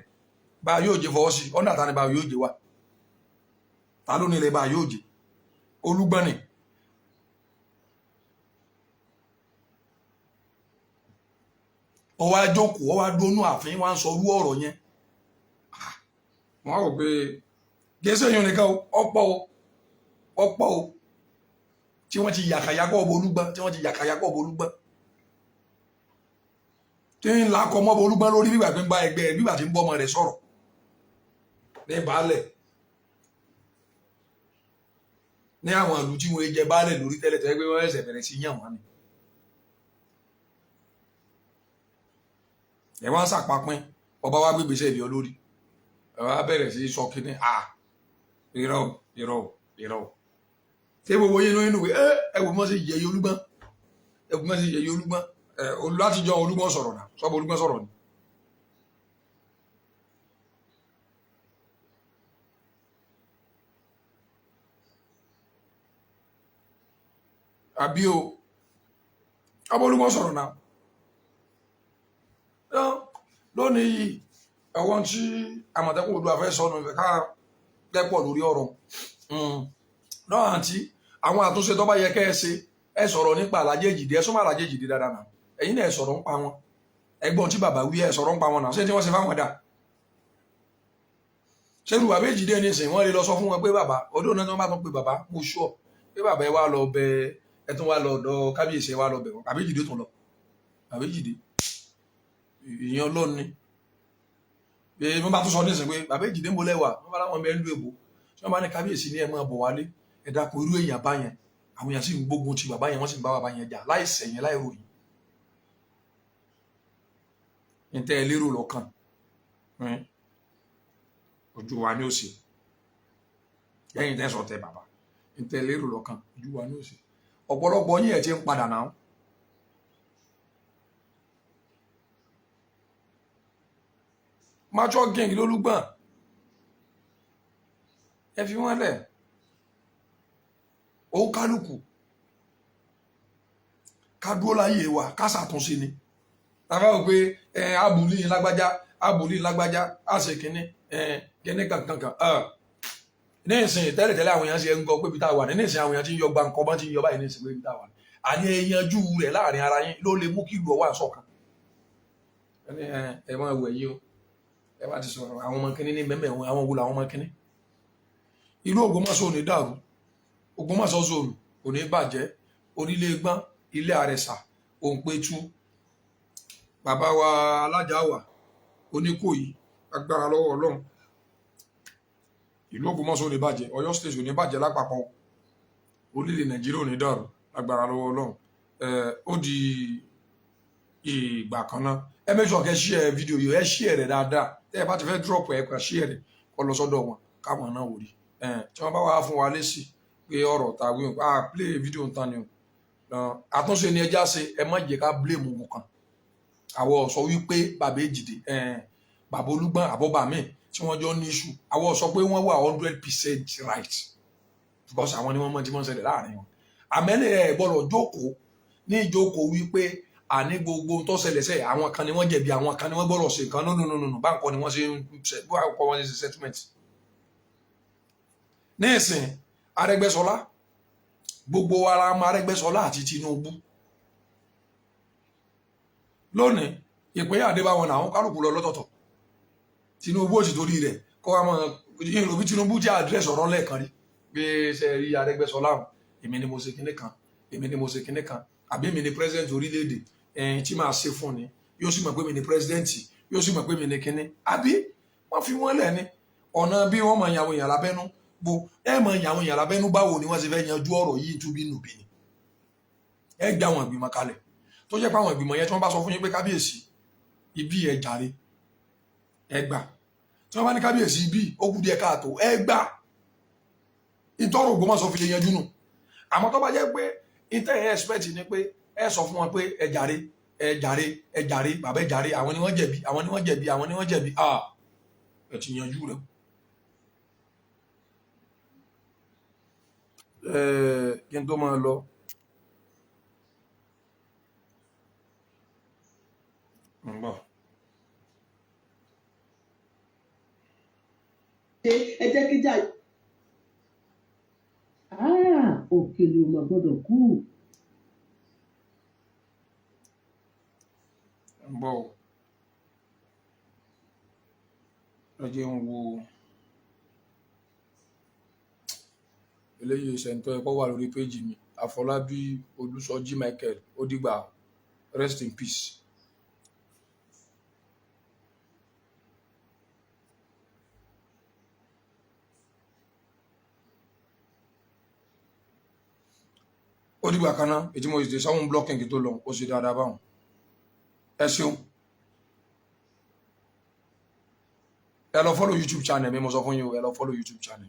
bá a yóò jẹ fọwọ́ sí ọ̀nà àtàní bá a yóò jẹ wá ta ló nílẹ̀ bá a yóò jẹ Olúgbọ́n ni ọwọ́ ajókòó ọwọ́ adónú àfin wá ń sọ orú ọ̀rọ̀ yẹn wọ́n rò pé gẹ́sẹ̀ yẹn nìkan ọ̀pọ̀ o tí wọ́n ti yàkàyàkọ̀ ọ̀bọ Olúgbọ́n tí wọ́n ti yàkàyàkọ̀ ọ̀bọ Olúgbọ́n tí ń lakọ mọ́ Olúgbọ́n lórí bíbà tí ń bá ẹgbẹ́ bíbà tí ń bọ́ ọmọ rẹ̀ sọ̀rọ̀ ní baálẹ̀ ní àwọn ìlú tí wọ́n jẹ baálẹ̀ lórí tẹ́lẹ̀ tẹ́lẹ̀ pé wọ́n ẹ̀sẹ̀ bẹ̀rẹ̀ sí yàn wọ́n ni. ẹ wá ń sàpapín ọba wa gbégbèsè ìlú olórí ẹ wá bẹ̀rẹ̀ sí sọ kíní irọ́ irọ́ irọ́ ṣé gbogbo yín lóyún nùwé ẹ wò mọ́ sí yẹyẹ Olúgbọ́n ẹ wò mọ́ sí yẹyẹ Olúgbọ́n látijọ́ Olúgbọ́n sọ̀rọ̀ náà sọ́bọ̀ Olúgbọ́n sọ̀rọ̀ ni. àbí o ọbọ̀ Olúgbọ́n sọ̀rọ̀ náà lónìí yìí ẹ̀wọ̀n tí Àmọ̀tẹ́kùn Oòduà fẹ́ sọnù ìfẹ́ ká lẹ́pọ̀ lórí ọ̀rọ̀ náà àti àwọn àtúnṣe tó bá yẹ kẹ́ ẹ ṣe ẹ sọ̀rọ̀ nípa Alhaji Ejide ẹ súnmọ́ Alhaji Ejide dáadáa náà ẹ̀yin náà ẹ sọ̀rọ̀ ń pa wọn ẹgbọ́n tí bàbá wí ẹ sọ̀rọ̀ ń pa wọn náà ṣé tí wọ́n ṣe fáwọn dà ṣé irú bàbá Ejide ní ìsìn wọ́n lè lọ sọ fún wọn pé bàbá ọdún náà tí wọ́n bá tún pé bàbá mo ṣọ́ pé bàbá ẹ wá lọ bẹ ẹ tún wá lọ ọ̀dọ̀ kábíyèsí ẹ wá lọ bẹ wọn bàbá Ejide tún lọ bàbá Ejide ìyẹn lónìí bí wọ́n bá tún sọ ní ìsìn pé bàbá Ejide ń bo lẹ́wà wọ́n bá láwọn mẹ́rin lú èbó tí wọ́n bá ní kábíyèsí ní ẹ máa bọ̀ wálé ẹ dákun irú èèyàn bá yẹn àwọn èèyàn sì ń gbógun ti bàbá yẹn wọ́n sì ń bá bàbá yẹn jà láì sẹ̀yìn láì ròyìn ní tẹ́ ẹ lérò lọ́kàn ojú wa ní òsì lẹ́yìn tẹ́ sọ tẹ bàbá ní tẹ́ ẹ lérò lọ́kàn ojú wa ní òsì ọ̀pọ̀lọpọ̀ yín ẹ̀ ti ń padà náà mature gang lólúgbọ̀n ẹ fi wọ́n lẹ̀ ó kálukú ká dúró láyé wa ká ṣàtúnṣe ni tàbí wọ́n pé abùlí lágbájá á ṣe kínní kínní kankan ní ìsìn tẹ́lẹ̀tẹ́lẹ̀ àwọn èèyàn ṣe ń gbọ́ pé ibi tá a wà ní ìsìn àwọn èèyàn ti ń yọ gbàǹkọ́ bá ti ń yọ báyìí ní ìsìn pé ibi tá a wà ní àní ẹ̀yanjú rẹ̀ láàrin ara yín ló lè mú kí ìlú ọwọ́ àṣọkan ẹ máa wẹ̀ yí o ẹ bá ti sọ̀rọ̀ àwọn ọmọ kínní ní mẹ́mẹ́ àwọn wo làwọn ọmọ kínní ìlú Ògbómọ̀ṣọ́ ò ní dàrú Ògbómọ̀ṣọ́ zone ò ní bàjẹ́ onílé gbọ́n ilé àrẹ̀sà òǹpẹ̀tù bàbá wa alájàwà Oníkòyí agbára lọ́wọ́ Ọlọ́run ìlú Ògbómọ̀ṣọ́ ò ní bàjẹ́ Ọ̀yọ́ state ò ní bàjẹ́ lápapọ̀ orílẹ̀ Nàìjíríà ò ní dàrú agbára lọ́wọ́ Ọlọ́run ó di ìgbà kan náà ẹ make sure kẹ́ share fídíò yìí ẹ share rẹ̀ dáadáa tẹ́ ẹ bá ti fẹ́ drop ẹ kàn share rẹ̀ kó lọ sọ́dọ̀ wọn káwọn náà wò rí tí wọ́n bá wá fún wa lésì pé ọ̀rọ̀ ta wí play fídíò ń tán ni o àtúnṣe ni ẹja ṣe ẹ má jẹ́ ká blame wọn kan àwọn sọ wípé bàbá Ejide bàbá Olúgbọ́n àbọ̀bà míì tí wọ́n jọ ní issue àwọn sọ pé wọ́n wà 100% right because àwọn ni wọ́n mọ̀ tí wọ́n ṣẹlẹ̀ láàrin wọn àmẹ́lẹ̀ ẹ̀ gbọ́dọ̀ jókòó ní ìjókòó wípé àní gbogbo tó ṣẹlẹ̀ sẹ́ àwọn kan ni wọ́n jẹ̀bi àwọn kan ni wọ́n gbọ́dọ̀ ṣe nǹkan nínú báńkọ́ ni wọ́n ṣe settlement ní ìsìn Arẹ́gbẹ́ṣọlá gbogbo ara mọ̀ Arẹ́gbẹ́ṣọlá àti Tinubu lónìí ìpínyà dé bá wọn náà kálukú lọ lọ́tọ̀ọ̀tọ̀ Tinubu ò sì torí rẹ̀ kọ́ wa mọ̀ ìròbí Tinubu jẹ́ àdírẹ́sì ọ̀rọ̀ lẹ́ẹ̀kan rí bí ṣe rí Arẹ́gbẹ́ṣọlá èmi ni mo ṣe kinní kan èmi ni mo ṣe kinní kan àbí èmi ni president orílẹ̀-èdè tí máa ṣe fún ni yóò sì mọ̀ pé mi ni president yóò sì mọ̀ pé mi ni kinní àbí wọ́n fi wọ́n lẹ̀ ni ọ̀nà bí wọ́n mọ̀ ìyàwó ìyàrá bẹ́nu gbo ẹ mọ̀ ìyàwó ìyàrá bẹ́nu báwo ni wọ́n ṣe fẹ́ yanjú ọ̀rọ̀ yìí túbí nùbí ni ẹ gbé àwọn ìgbìmọ̀ kalẹ̀ tó jẹ́ pé àwọn ìgbìmọ̀ yẹn tí wọ́n bá sọ fún yín pé kábíyèsí ibi ẹ jàre ẹ gbà tí wọ́n bá ní kábíyèsí ibi ó kù díẹ̀ káàtó ẹ gbà ìtọ́rọ̀ Ògbómọ̀ṣọ́ fi lè yanjú nù àmọ́ tó bá jẹ́ pé ìtẹ́ ẹ̀ expect ni pé ẹ sọ fún wọn pé ẹ jàre ẹ jàre ẹ jàre bàbá ẹ jàre àwọn ni wọ́n jẹ̀bi àwọn ni wọ́n jẹ̀bi àwọn ni wọ́n jẹ̀bi ẹ ti yanjú rẹ̀. Kí n tó máa lọ ẹ jẹ́ kí jà òkèlè ò mà gbọ́dọ̀ kú. bọ́ ẹ jẹ́ ń wo eléyìí ìṣẹ̀ntọ́ ẹ̀kọ́ wà lórí péjì mi Àfọlábí Olúṣọjí Michael Ódìgbà rest in peace. ó dìgbà kan náà ètí mo ṣe sáwọn blocking kí tó lọ ó ṣe dáadáa báwọn ẹ ṣeun ẹ lọ follow YouTube channel mi mo sọ fún yín o ẹ lọ follow YouTube channel.